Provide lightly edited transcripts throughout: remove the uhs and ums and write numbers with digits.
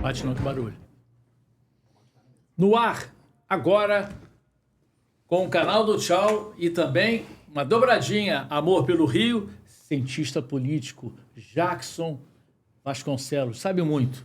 Bate não, que barulho. No ar, agora, com o canal do Tchau e também uma dobradinha, Amor pelo Rio, cientista político Jackson Vasconcelos, sabe muito.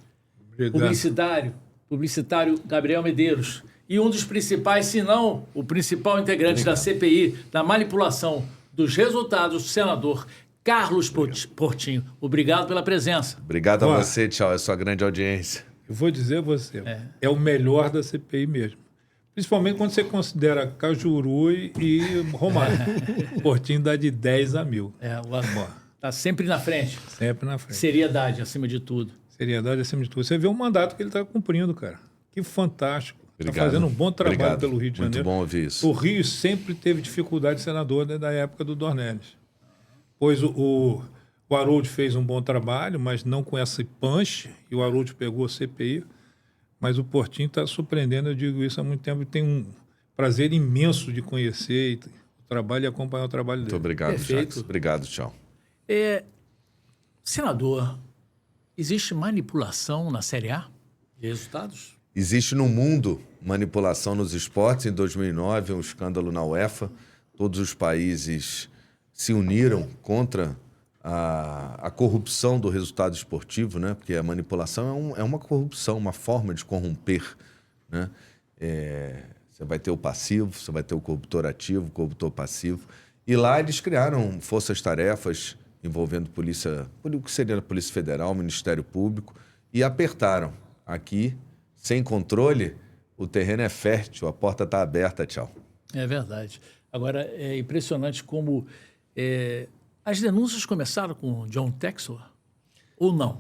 Obrigado. Publicitário Gabriel Medeiros. E um dos principais, se não o principal integrante da CPI, da manipulação dos resultados, o senador Carlos Portinho. Obrigado pela presença. Obrigado a você, Tchau, é sua grande audiência. Eu vou dizer a você, é o melhor da CPI mesmo. Principalmente quando você considera Cajuru e Romário. Portinho dá de 10 a 1000. Está sempre na frente. Sempre na frente. Seriedade, acima de tudo. Seriedade acima de tudo. Você vê o mandato que ele está cumprindo, cara. Que fantástico. Está fazendo um bom trabalho pelo Rio de Janeiro. Muito bom ouvir isso. O Rio sempre teve dificuldade de senador desde a época do Dornelles. Pois o Harold fez um bom trabalho, mas não com esse punch, e o Harold pegou a CPI. Mas o Portinho está surpreendendo, eu digo isso há muito tempo, e tem um prazer imenso de conhecer o trabalho e acompanhar o trabalho dele. Muito obrigado, Jacques. Obrigado, Tchau. Senador, existe manipulação na Série A de resultados? Existe no mundo manipulação nos esportes. Em 2009, um escândalo na UEFA. Todos os países se uniram contra a corrupção do resultado esportivo, né? Porque a manipulação é uma corrupção, uma forma de corromper, né? Você vai ter o passivo, você vai ter o corruptor ativo, o corruptor passivo. E lá eles criaram forças-tarefas envolvendo o que seria a Polícia Federal, o Ministério Público, e apertaram. Aqui, sem controle, o terreno é fértil, a porta está aberta, Tchau. É verdade. Agora, é impressionante como as denúncias começaram com o John Textor ou não?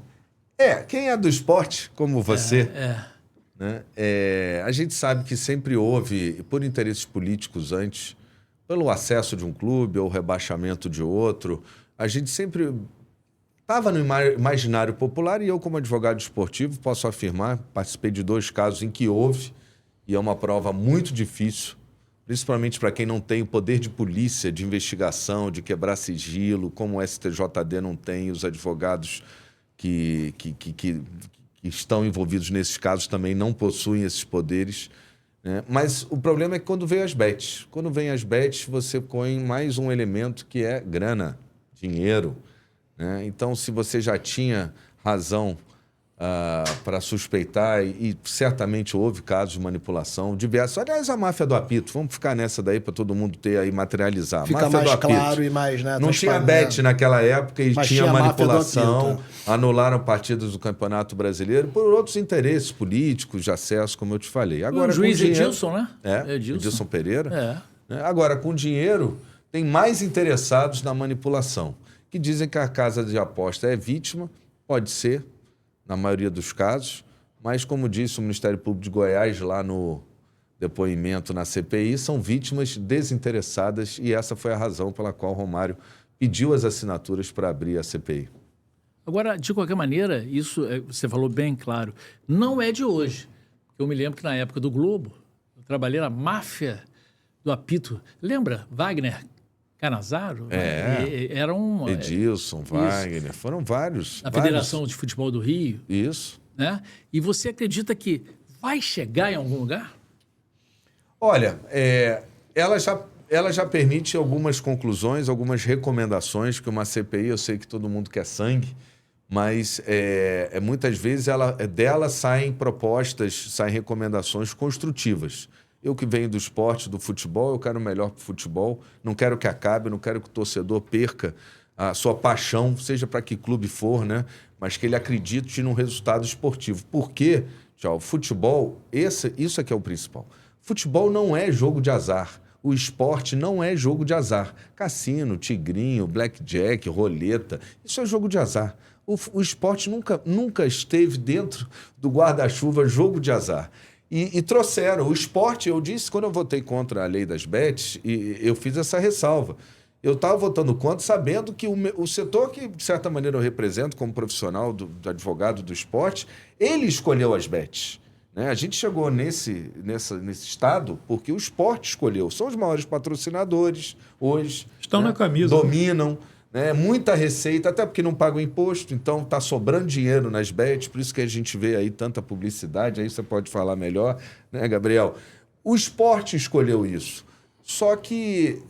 Quem é do esporte, como você, né? A gente sabe que sempre houve, por interesses políticos antes, pelo acesso de um clube ou rebaixamento de outro, a gente sempre estava no imaginário popular, e eu, como advogado esportivo, posso afirmar, participei de 2 casos em que houve, e é uma prova muito difícil, principalmente para quem não tem o poder de polícia, de investigação, de quebrar sigilo, como o STJD não tem, os advogados que estão envolvidos nesses casos também não possuem esses poderes, né? Mas o problema é que quando vem as bets. Quando vem as bets, você põe mais um elemento que é grana, dinheiro, né? Então, se você já tinha razão para suspeitar, e certamente houve casos de manipulação diversos. Aliás, a máfia do apito, vamos ficar nessa daí para todo mundo ter aí, materializar. Fica máfia mais do apito. claro e mais... Né, não tinha bet naquela época e tinha manipulação, apito, anularam partidas do Campeonato Brasileiro por outros interesses políticos, de acesso, como eu te falei. Agora, o juiz dinheiro, Edilson, né? Edilson Pereira. Agora, com dinheiro, tem mais interessados na manipulação, que dizem que a casa de aposta é vítima, pode ser, na maioria dos casos, mas, como disse o Ministério Público de Goiás lá no depoimento na CPI, são vítimas desinteressadas, e essa foi a razão pela qual Romário pediu as assinaturas para abrir a CPI. Agora, de qualquer maneira, isso você falou bem claro, não é de hoje. Eu me lembro que na época do Globo, eu trabalhei na máfia do apito. Lembra? Wagner Canazaro? Era um... Edilson, Wagner, foram vários. A Federação de Futebol do Rio. Isso. Né? E você acredita que vai chegar em algum lugar? Olha, ela já permite algumas conclusões, algumas recomendações, que uma CPI, eu sei que todo mundo quer sangue, mas muitas vezes dela saem propostas, saem recomendações construtivas. Eu que venho do esporte, do futebol, eu quero o melhor para o futebol, não quero que acabe, não quero que o torcedor perca a sua paixão, seja para que clube for, né? Mas que ele acredite num resultado esportivo. Porque, tchau, futebol, isso é que é o principal. Futebol não é jogo de azar. O esporte não é jogo de azar. Cassino, tigrinho, blackjack, roleta, isso é jogo de azar. O esporte nunca esteve dentro do guarda-chuva jogo de azar. E trouxeram o esporte. Eu disse, quando eu votei contra a lei das bets, eu fiz essa ressalva. Eu estava votando contra, sabendo que o setor que, de certa maneira, eu represento como profissional do advogado do esporte, ele escolheu as bets. Né? A gente chegou nesse estado porque o esporte escolheu. São os maiores patrocinadores hoje. Estão na camisa. Dominam. né? Muita receita, até porque não paga o imposto, então está sobrando dinheiro nas bets, por isso que a gente vê aí tanta publicidade, aí você pode falar melhor, né, Gabriel? O esporte escolheu isso. Só que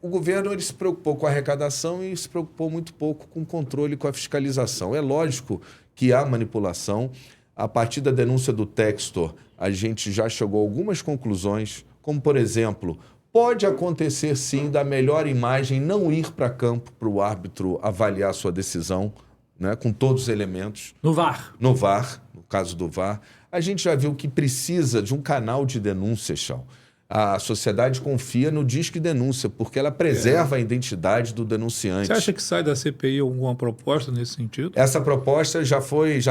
o governo ele se preocupou com a arrecadação e se preocupou muito pouco com o controle, com a fiscalização. É lógico que há manipulação. A partir da denúncia do Textor, a gente já chegou a algumas conclusões, como, por exemplo, pode acontecer, sim, da melhor imagem não ir para campo para o árbitro avaliar a sua decisão, né, com todos os elementos. No VAR. No VAR, no caso do VAR. A gente já viu que precisa de um canal de denúncia, Chão. A sociedade confia no Disque Denúncia, porque ela preserva a identidade do denunciante. Você acha que sai da CPI alguma proposta nesse sentido? Essa proposta já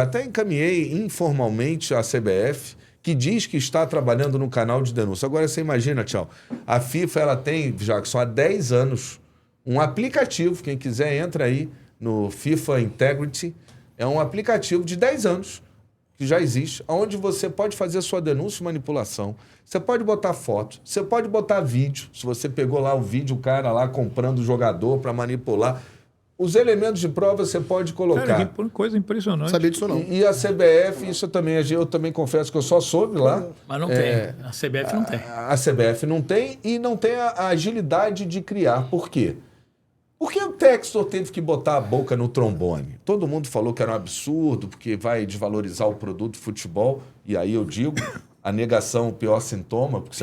até encaminhei informalmente à CBF, que diz que está trabalhando no canal de denúncia. Agora você imagina, Tchau, a FIFA ela tem, Jackson, há 10 anos, um aplicativo, quem quiser entra aí no FIFA Integrity, é um aplicativo de 10 anos, que já existe, onde você pode fazer sua denúncia de manipulação. Você pode botar foto, você pode botar vídeo. Se você pegou lá o vídeo, o cara lá comprando o jogador para manipular. Os elementos de prova você pode colocar. Cara, que coisa impressionante. Não sabia disso, não. E a CBF, isso eu também confesso que eu só soube lá. Mas não tem. A CBF não tem. A CBF não tem e não tem a agilidade de criar. Por quê? Porque o Textor teve que botar a boca no trombone. Todo mundo falou que era um absurdo, porque vai desvalorizar o produto futebol. E aí eu digo, a negação, o pior sintoma. Porque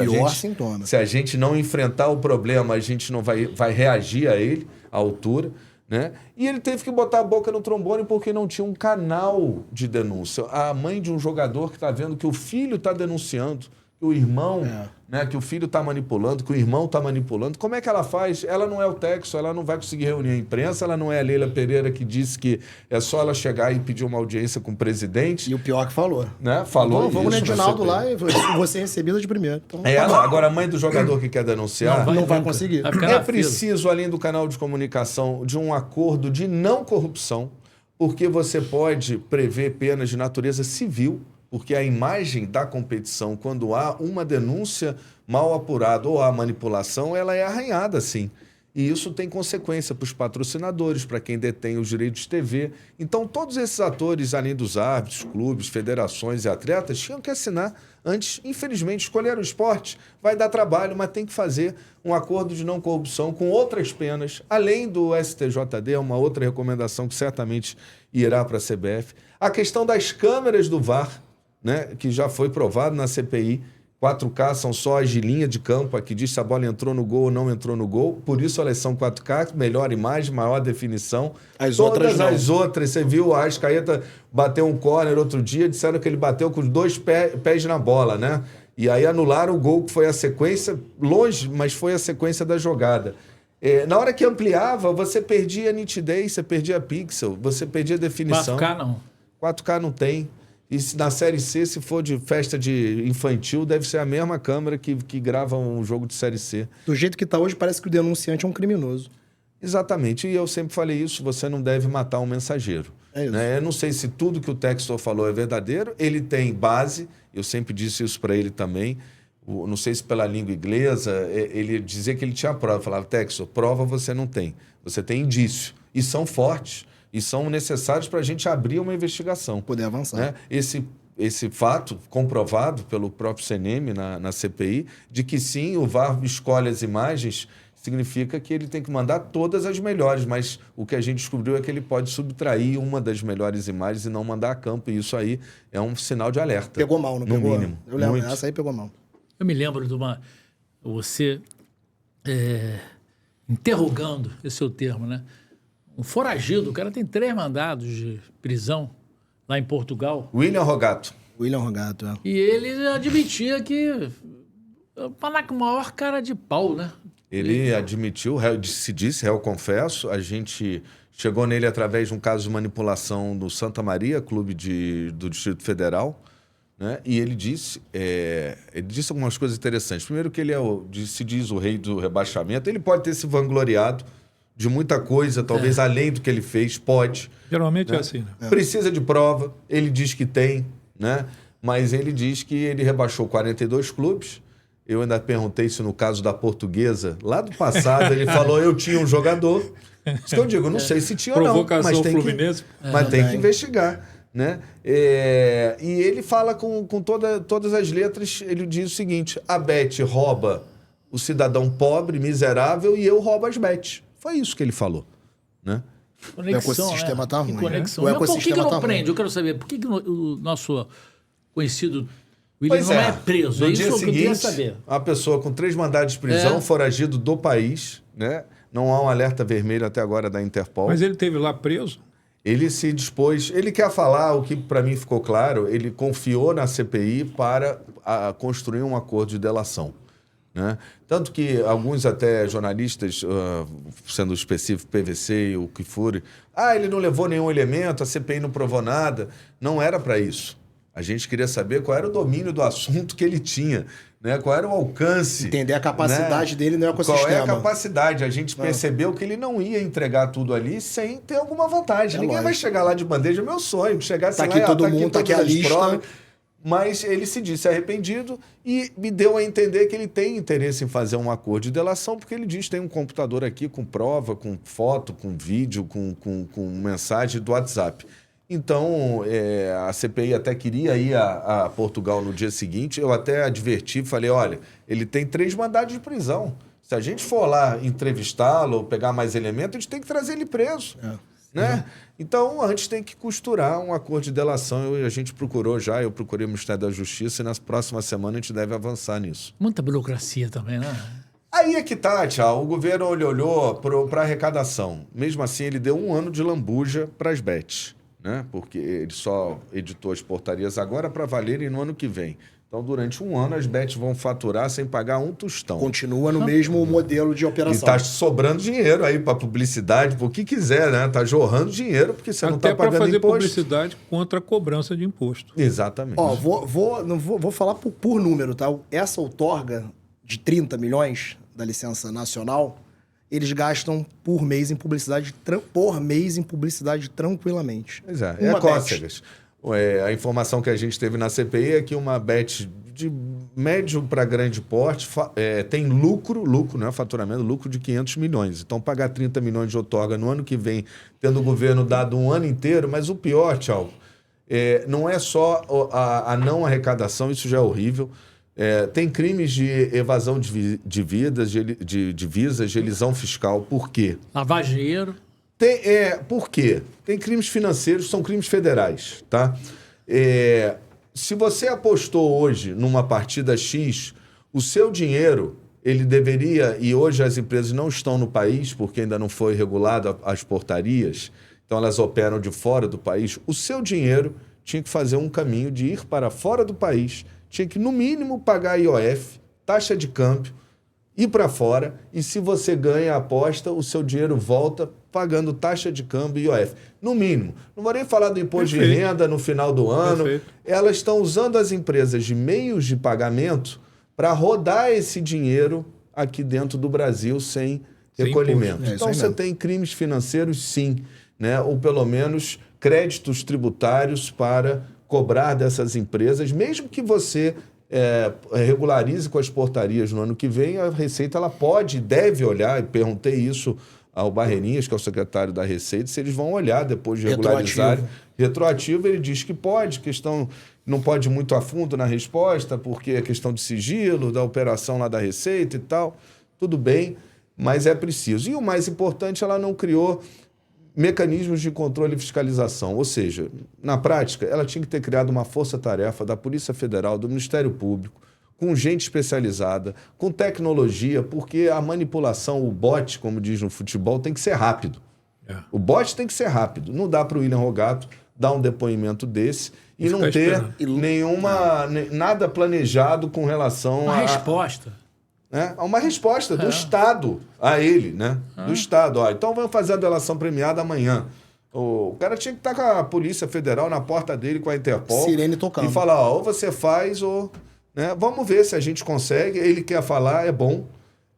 se a gente não enfrentar o problema, a gente não vai reagir a ele, à altura. Né? E ele teve que botar a boca no trombone porque não tinha um canal de denúncia. A mãe de um jogador que está vendo que o filho está denunciando, que o irmão, né, que o filho está manipulando, que o irmão está manipulando. Como é que ela faz? Ela não é o Textor, ela não vai conseguir reunir a imprensa, ela não é a Leila Pereira que disse que é só ela chegar e pedir uma audiência com o presidente. E o pior que falou. Né? Falou vamos no Edinaldo lá e você recebida de primeiro. Então, agora a mãe do jogador que quer denunciar... Não vai conseguir. É preciso, além do canal de comunicação, de um acordo de não corrupção, porque você pode prever penas de natureza civil, porque a imagem da competição, quando há uma denúncia mal apurada ou há manipulação, ela é arranhada, sim. E isso tem consequência para os patrocinadores, para quem detém os direitos de TV. Então, todos esses atores, além dos árbitros, clubes, federações e atletas, tinham que assinar antes. Infelizmente, escolher o esporte vai dar trabalho, mas tem que fazer um acordo de não corrupção com outras penas, além do STJD, uma outra recomendação que certamente irá para a CBF. A questão das câmeras do VAR, né, que já foi provado na CPI, 4K são só as de linha de campo, aqui diz se a bola entrou no gol ou não entrou no gol, por isso elas são 4K, melhor imagem, maior definição. Todas as outras, você viu, a Arrascaeta bateu um córner outro dia, disseram que ele bateu com os 2 pés na bola, né? E aí anularam o gol, que foi a sequência, longe, mas foi a sequência da jogada. Na hora que ampliava, você perdia a nitidez, você perdia a pixel, você perdia a definição. 4K não. 4K não tem. E na Série C, se for de festa de infantil, deve ser a mesma câmera que grava um jogo de Série C. Do jeito que está hoje, parece que o denunciante é um criminoso. Exatamente. E eu sempre falei isso, você não deve matar um mensageiro. É isso. Né? Eu não sei se tudo que o Textor falou é verdadeiro. Ele tem base, eu sempre disse isso para ele também. Não sei se pela língua inglesa, ele dizia que ele tinha prova. Eu falava, Textor, prova você não tem. Você tem indício. E são fortes. E são necessários para a gente abrir uma investigação. Poder avançar. Né? Esse fato comprovado pelo próprio CNM na CPI, de que sim, o VAR escolhe as imagens, significa que ele tem que mandar todas as melhores, mas o que a gente descobriu é que ele pode subtrair uma das melhores imagens e não mandar a campo, e isso aí é um sinal de alerta. Pegou mal, não no pegou? Mínimo. Eu lembro, essa aí pegou mal. Eu me lembro de você interrogando, esse é o termo, né? Um foragido, o cara tem 3 mandados de prisão lá em Portugal. William Rogato. E ele admitia que com o maior cara de pau, né? Ele admitiu, se disse, réu confesso, a gente chegou nele através de um caso de manipulação do Santa Maria, clube do Distrito Federal, né? E ele disse algumas coisas interessantes. Primeiro que ele se diz o rei do rebaixamento, ele pode ter se vangloriado de muita coisa, talvez além do que ele fez, pode. Geralmente né? é assim, né? Precisa de prova, ele diz que tem, né? Mas ele diz que ele rebaixou 42 clubes. Eu ainda perguntei se no caso da Portuguesa, lá do passado, ele falou, eu tinha um jogador, Isso que eu digo, eu não sei se tinha ou não. Provocação Mas tem Fluminense. mas tem que investigar. Né? E ele fala com todas as letras, ele diz o seguinte: a Bet rouba o cidadão pobre, miserável, e eu roubo as bets. Foi isso que ele falou. Né? Conexão, o ecossistema tá ruim, Que conexão. né? O Mas por que ecossistema não tá prende? ruim. Eu quero saber, por que o nosso conhecido William Pois não é preso? No É dia isso que eu queria seguinte, saber. uma pessoa com 3 mandados de prisão, foragido do país, né? Não há um alerta vermelho até agora da Interpol. Mas ele teve lá preso? Ele se dispôs, ele quer falar, o que para mim ficou claro, ele confiou na CPI para construir um acordo de delação. Né? Tanto que alguns até jornalistas, sendo específico PVC e o que for, ele não levou nenhum elemento, a CPI não provou nada. Não era para isso. A gente queria saber qual era o domínio do assunto que ele tinha, né? Qual era o alcance. Entender a capacidade dele no ecossistema. Qual é a capacidade? A gente percebeu que ele não ia entregar tudo ali sem ter alguma vantagem. Ninguém vai chegar lá de bandeja. Meu sonho, chegar assim, aqui todo mundo, tá aqui a lista. Provas. Mas ele se disse arrependido e me deu a entender que ele tem interesse em fazer um acordo de delação, porque ele diz que tem um computador aqui com prova, com foto, com vídeo, com mensagem do WhatsApp. Então, a CPI até queria ir a Portugal no dia seguinte. Eu até adverti, falei, olha, ele tem 3 mandados de prisão. Se a gente for lá entrevistá-lo ou pegar mais elementos, a gente tem que trazer ele preso. Né? Então, antes tem que costurar um acordo de delação. A gente procurou já, eu procurei o Ministério da Justiça e na próxima semana a gente deve avançar nisso. Muita burocracia também, né? Aí é que tá, Tchau. O governo olhou para a arrecadação. Mesmo assim, ele deu 1 ano de lambuja para as bets. Né? Porque ele só editou as portarias agora para valerem no ano que vem. Então, durante 1 ano, as bets vão faturar sem pagar um tostão. Continua no mesmo modelo de E operação. está sobrando dinheiro aí para publicidade, para o que quiser, né? Está jorrando dinheiro porque você não está Até para pagando fazer imposto. publicidade contra a cobrança de imposto. Exatamente. Ó, vou falar por número, tá? Essa outorga de 30 milhões da licença nacional, eles gastam por mês em publicidade tranquilamente. Pois é, Uma cócegas. A informação que a gente teve na CPI é que uma bet de médio para grande porte tem lucro, não é faturamento, lucro de 500 milhões. Então, pagar 30 milhões de outorga no ano que vem, tendo o governo dado um ano inteiro, mas o pior, Tchau, não é só a não arrecadação, isso já é horrível. Tem crimes de evasão de divisas, de elisão fiscal. Por quê? Lavar dinheiro. Por quê? Tem crimes financeiros, são crimes federais, tá? Se você apostou hoje numa partida X, o seu dinheiro, ele deveria, e hoje as empresas não estão no país, porque ainda não foi regulado as portarias, então elas operam de fora do país, o seu dinheiro tinha que fazer um caminho de ir para fora do país, tinha que, no mínimo, pagar IOF, taxa de câmbio, ir para fora, e se você ganha a aposta, o seu dinheiro volta pagando taxa de câmbio e IOF. No mínimo. Não vou nem falar do imposto de renda no final do ano. Perfeito. Elas estão usando as empresas de meios de pagamento para rodar esse dinheiro aqui dentro do Brasil sem recolhimento. imposto. Então Isso aí você mesmo. tem crimes financeiros, sim, né? Ou pelo menos créditos tributários para cobrar dessas empresas, mesmo que você regularize com as portarias no ano que vem, a Receita ela pode e deve olhar, e perguntei isso ao Barreirinhas, que é o secretário da Receita, se eles vão olhar depois de regularizar. Retroativo, ele diz que pode, não pode ir muito a fundo na resposta, porque é questão de sigilo, da operação lá da Receita e tal, tudo bem, mas é preciso. E o mais importante, ela não criou mecanismos de controle e fiscalização. Ou seja, na prática, ela tinha que ter criado uma força-tarefa da Polícia Federal, do Ministério Público, com gente especializada, com tecnologia, porque a manipulação, o bote, como diz no futebol, tem que ser rápido. O bote tem que ser rápido. Não dá para o William Rogato dar um depoimento desse e não ter nada planejado com relação Uma resposta. Uma resposta do Estado a ele, né? Do Estado. Então vamos fazer a delação premiada amanhã. O cara tinha que estar com a Polícia Federal na porta dele, com a Interpol. Sirene tocando. E falar, ou você faz, ou... Né? Vamos ver se a gente consegue. Ele quer falar, é bom,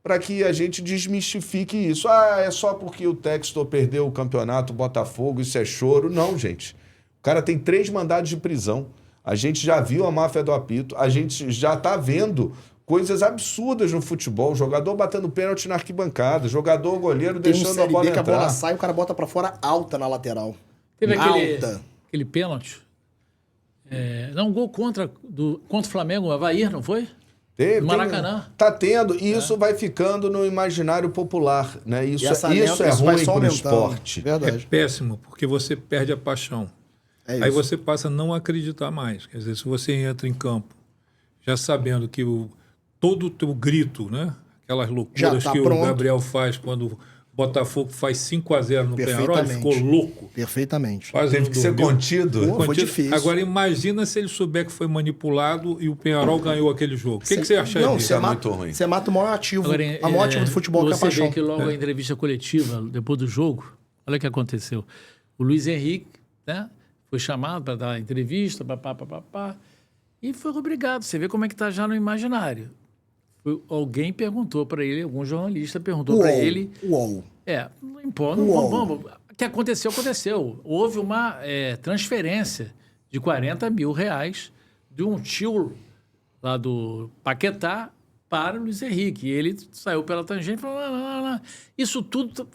para que a gente desmistifique isso. É só porque o Textor perdeu o campeonato Botafogo, isso é choro. Não, gente. O cara tem 3 mandados de prisão. A gente já viu a máfia do apito. A gente já está vendo coisas absurdas no futebol. Jogador batendo pênalti na arquibancada, jogador goleiro Tem um deixando a Série bola B que a entrar. bola sai e o cara bota pra fora alta na lateral. Teve Alta. aquele pênalti. Não, um gol contra o Flamengo, o Avaí, não foi? Teve, No Maracanã. Tá tendo, e isso vai ficando no imaginário popular, né? Isso, E essa isso é lenta, isso vai ruim só pro aumentando. esporte. É Verdade. péssimo, porque você perde a paixão. É Aí isso. você passa a não acreditar mais. Quer dizer, se você entra em campo já sabendo que todo o teu grito, né? Aquelas loucuras Já tá que pronto. o Gabriel faz quando o Botafogo faz 5-0 no Penharol, ele Perfeitamente. ficou louco. Perfeitamente. Quase Teve não que ser dormiu. contido. Pô, foi difícil. Agora imagina se ele souber que foi manipulado e o Penharol ganhou aquele jogo. O que você acha Não, disso? você é muito mata, ruim. você mata o maior ativo. Agora, o maior ativo do futebol que é a você paixão. vê que logo a entrevista coletiva, depois do jogo, olha o que aconteceu. O Luiz Henrique, né, foi chamado para dar entrevista, e foi obrigado. Você vê como é que está já no imaginário. Alguém perguntou para ele, algum jornalista perguntou para ele. UOL. Não importa. O que aconteceu, aconteceu. Houve uma transferência de R$40 mil de um tio lá do Paquetá para o Luiz Henrique. E ele saiu pela tangente e falou: não. Isso tudo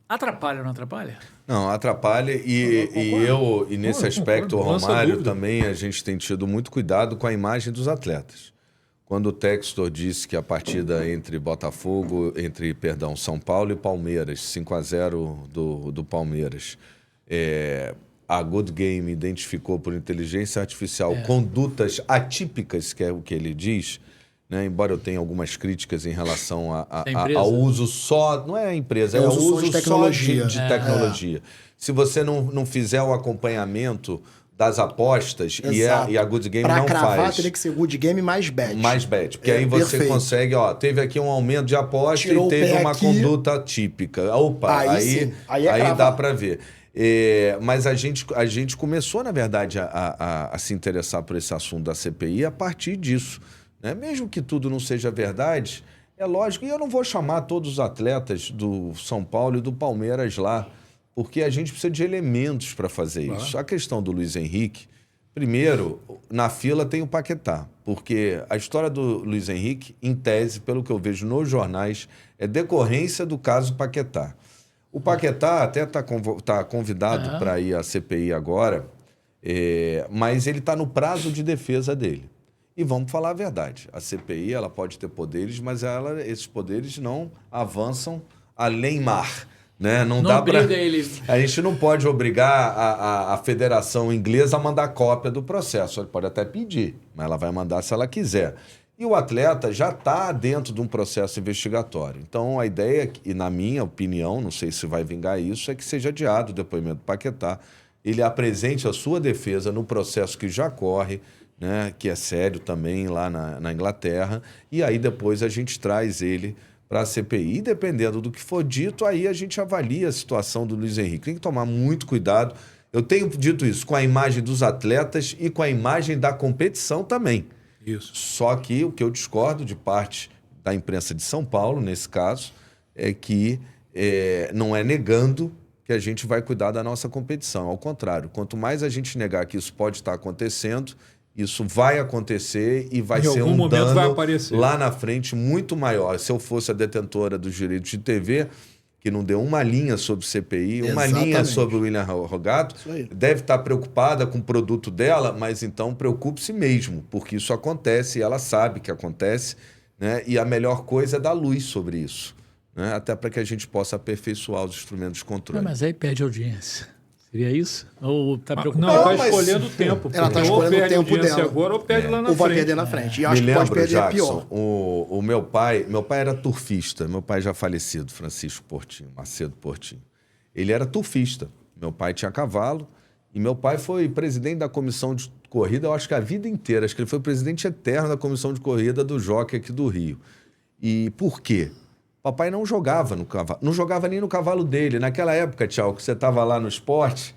atrapalha, não atrapalha? Não, atrapalha e nesse aspecto, o Lança Romário dúvida. também, a gente tem tido muito cuidado com a imagem dos atletas. Quando o Textor disse que a partida entre São Paulo e Palmeiras, 5-0 do Palmeiras, a Good Game identificou por inteligência artificial condutas atípicas, que é o que ele diz, né? Embora eu tenha algumas críticas em relação ao uso só... Não é a empresa, é o uso uso de tecnologia. só de tecnologia. Se você não fizer o acompanhamento das apostas e a Good Game pra não cravar, faz. teria que ser Good Game mais bet. Mais bet, porque aí você perfeito. consegue, teve aqui um aumento de aposta Tirou e o teve pé uma aqui. conduta típica. Opa, Aí sim. Aí é cravar. dá para ver. Mas a gente começou, na verdade, a se interessar por esse assunto da CPI a partir disso. Né? Mesmo que tudo não seja verdade, é lógico, e eu não vou chamar todos os atletas do São Paulo e do Palmeiras lá, porque a gente precisa de elementos para fazer isso. A questão do Luiz Henrique, primeiro, na fila tem o Paquetá, porque a história do Luiz Henrique, em tese, pelo que eu vejo nos jornais, é decorrência do caso Paquetá. O Paquetá até está convidado para ir à CPI agora, mas ele está no prazo de defesa dele. E vamos falar a verdade, a CPI ela pode ter poderes, mas esses poderes não avançam além mar. Né? Não dá para. A gente não pode obrigar a Federação Inglesa a mandar cópia do processo. Ela pode até pedir, mas ela vai mandar se ela quiser. E o atleta já está dentro de um processo investigatório. Então, a ideia, e na minha opinião, não sei se vai vingar isso, é que seja adiado o depoimento do Paquetá. Ele apresente a sua defesa no processo que já corre, né? Que é sério também lá na Inglaterra. E aí depois a gente traz ele para a CPI, dependendo do que for dito, aí a gente avalia a situação do Luiz Henrique. Tem que tomar muito cuidado. Eu tenho dito isso com a imagem dos atletas e com a imagem da competição também. Isso. Só que o que eu discordo de parte da imprensa de São Paulo, nesse caso, é que não é negando que a gente vai cuidar da nossa competição. Ao contrário, quanto mais a gente negar que isso pode estar acontecendo, isso vai acontecer e vai ser um dano lá na frente muito maior. Se eu fosse a detentora dos direitos de TV, que não deu uma linha sobre CPI, uma linha sobre o William Rogato, deve estar preocupada com o produto dela, mas então preocupe-se mesmo, porque isso acontece e ela sabe que acontece, né? E a melhor coisa é dar luz sobre isso, né? Até para que a gente possa aperfeiçoar os instrumentos de controle. Mas aí perde audiência. Seria isso? Ou está preocupado? Não, ela está escolhendo o tempo. Ela está escolhendo o tempo dela. Agora ou perde lá na frente. Ou vai perder na frente. E acho que pode perder Jackson, pior. O meu pai era turfista. Meu pai já falecido, Francisco Portinho, Macedo Portinho. Ele era turfista. Meu pai tinha cavalo e meu pai foi presidente da comissão de corrida, eu acho que a vida inteira. Acho que ele foi presidente eterno da comissão de corrida do Jockey aqui do Rio. E por quê? Papai não jogava no cavalo, não jogava nem no cavalo dele. Naquela época, Tchau, que você estava lá no esporte,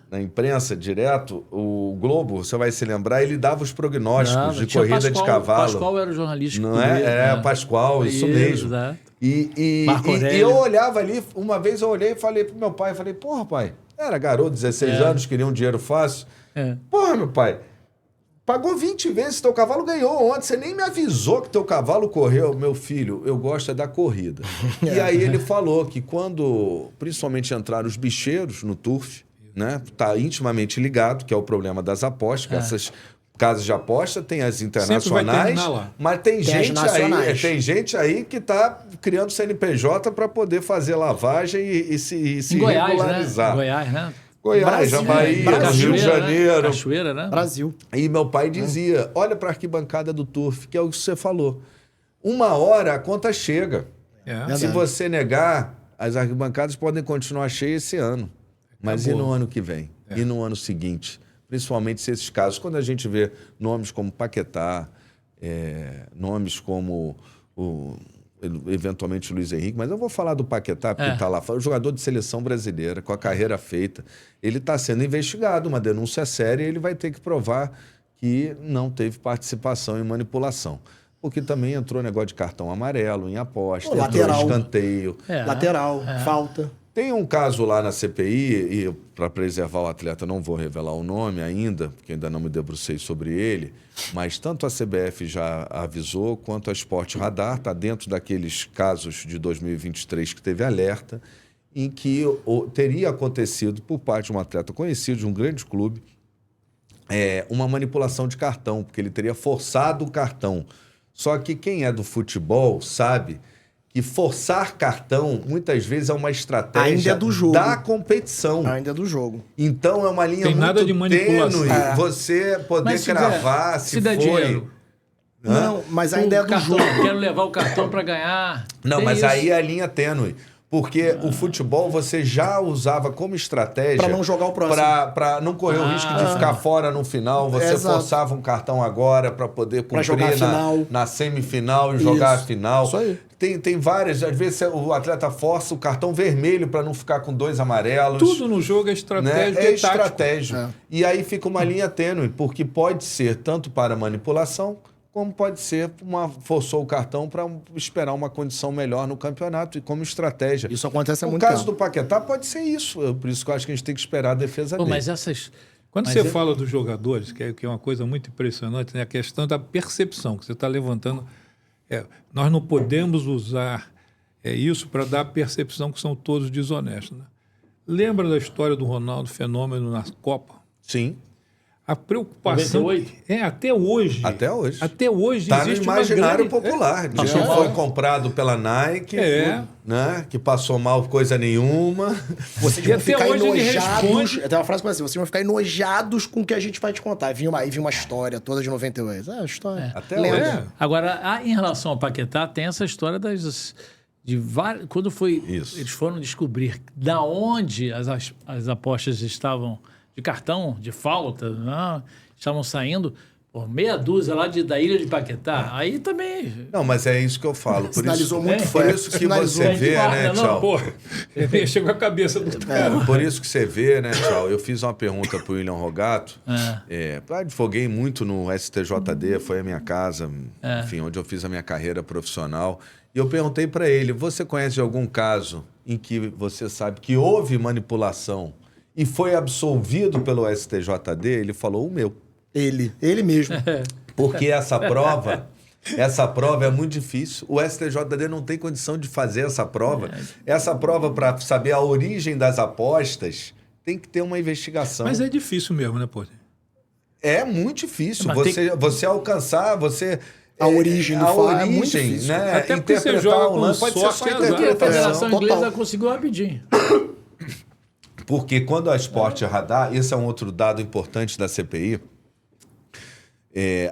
na imprensa, direto, o Globo, você vai se lembrar, ele dava os prognósticos de corrida de cavalo. Pascoal era o jornalista. Não é? Pascoal, isso mesmo. E eu olhava ali, uma vez eu olhei e falei pro meu pai, porra, pai, era garoto, 16 anos, queria um dinheiro fácil. Porra, meu pai, Pagou 20 vezes, teu cavalo ganhou ontem. Você nem me avisou que teu cavalo correu. Meu filho, eu gosto da corrida. E aí ele falou que quando, principalmente, entraram os bicheiros no turf, né? Tá intimamente ligado, que é o problema das apostas, que essas casas de aposta tem as internacionais, mas tem gente aí que tá criando CNPJ para poder fazer lavagem e se regularizar. Né? Goiás, né? Goiás, a Bahia, Rio de Janeiro. Cachoeira, né? Brasil. E meu pai dizia, olha para a arquibancada do turf, que é o que você falou. Uma hora a conta chega. Se você negar, as arquibancadas podem continuar cheias esse ano. Mas e no ano que vem? E no ano seguinte? Principalmente se esses casos, quando a gente vê nomes como Paquetá, nomes como eventualmente o Luiz Henrique, mas eu vou falar do Paquetá, porque está lá, o jogador de seleção brasileira, com a carreira feita, ele está sendo investigado, uma denúncia séria, e ele vai ter que provar que não teve participação em manipulação. Porque também entrou negócio de cartão amarelo em aposta, entrou escanteio. Lateral, falta. Tem um caso lá na CPI, e para preservar o atleta não vou revelar o nome ainda, porque ainda não me debrucei sobre ele, mas tanto a CBF já avisou, quanto a Sport Radar, está dentro daqueles casos de 2023 que teve alerta, em que teria acontecido, por parte de um atleta conhecido, de um grande clube, uma manipulação de cartão, porque ele teria forçado o cartão. Só que quem é do futebol sabe que forçar cartão, muitas vezes, é uma estratégia da competição. Ainda é do jogo. Então, é uma linha tem muito nada de manipulação. tênue. Você poder cravar se der foi... dinheiro. Não, mas ainda é do cartão, jogo. Quero levar o cartão para ganhar. Não, tem mas isso. aí é a linha tênue. Porque o futebol você já usava como estratégia... Para não jogar o próximo. Para não correr o risco de ficar fora no final. Você forçava um cartão agora para poder cumprir na semifinal e jogar a final. Isso aí. Tem várias... Às vezes o atleta força o cartão vermelho para não ficar com 2 amarelos. Tudo no jogo é estratégia, né? É estratégia. E aí fica uma linha tênue, porque pode ser tanto para manipulação, como pode ser forçou o cartão para esperar uma condição melhor no campeonato e como estratégia. Isso acontece há muito tempo. No caso do Paquetá pode ser isso. Por isso que eu acho que a gente tem que esperar a defesa dele. Mas essas... Quando você fala dos jogadores, que é uma coisa muito impressionante, né? A questão da percepção que você está levantando. Nós não podemos usar isso para dar a percepção que são todos desonestos. Né? Lembra da história do Ronaldo Fenômeno na Copa? Sim. A preocupação... 98? Até hoje. Até hoje. Até hoje tá existe no imaginário uma grande... popular. Que foi comprado pela Nike, né? Que passou mal coisa nenhuma. Vocês vão ficar enojados. Tem uma frase assim, vocês vão ficar enojados com o que a gente vai te contar. Aí vi uma história toda de 98. História. Até hoje. Agora, em relação ao Paquetá, tem essa história quando foi... Isso. Eles foram descobrir da onde as apostas estavam... de cartão, de falta, estavam saindo por meia dúzia lá da ilha de Paquetá. Aí também... Não, mas é isso que eu falo. Por Sinalizou muito por isso que você vê, né, Tchau? Chegou a cabeça do cara. Por isso que você vê, né, Tchau? Eu fiz uma pergunta pro William Rogato. Advoguei muito no STJD, foi a minha casa, enfim, onde eu fiz a minha carreira profissional. E eu perguntei para ele, você conhece algum caso em que você sabe que houve manipulação e foi absolvido pelo STJD? Ele falou o meu. Ele mesmo. Porque essa prova é muito difícil. O STJD não tem condição de fazer essa prova. Essa prova, para saber a origem das apostas, tem que ter uma investigação. Mas é difícil mesmo, né, pô? É muito difícil. Você alcançar, a origem do fato é muito difícil. Né? Até porque você joga com sorte, porque a Federação Inglesa conseguiu rapidinho. Porque quando a Sport Radar, esse é um outro dado importante da CPI,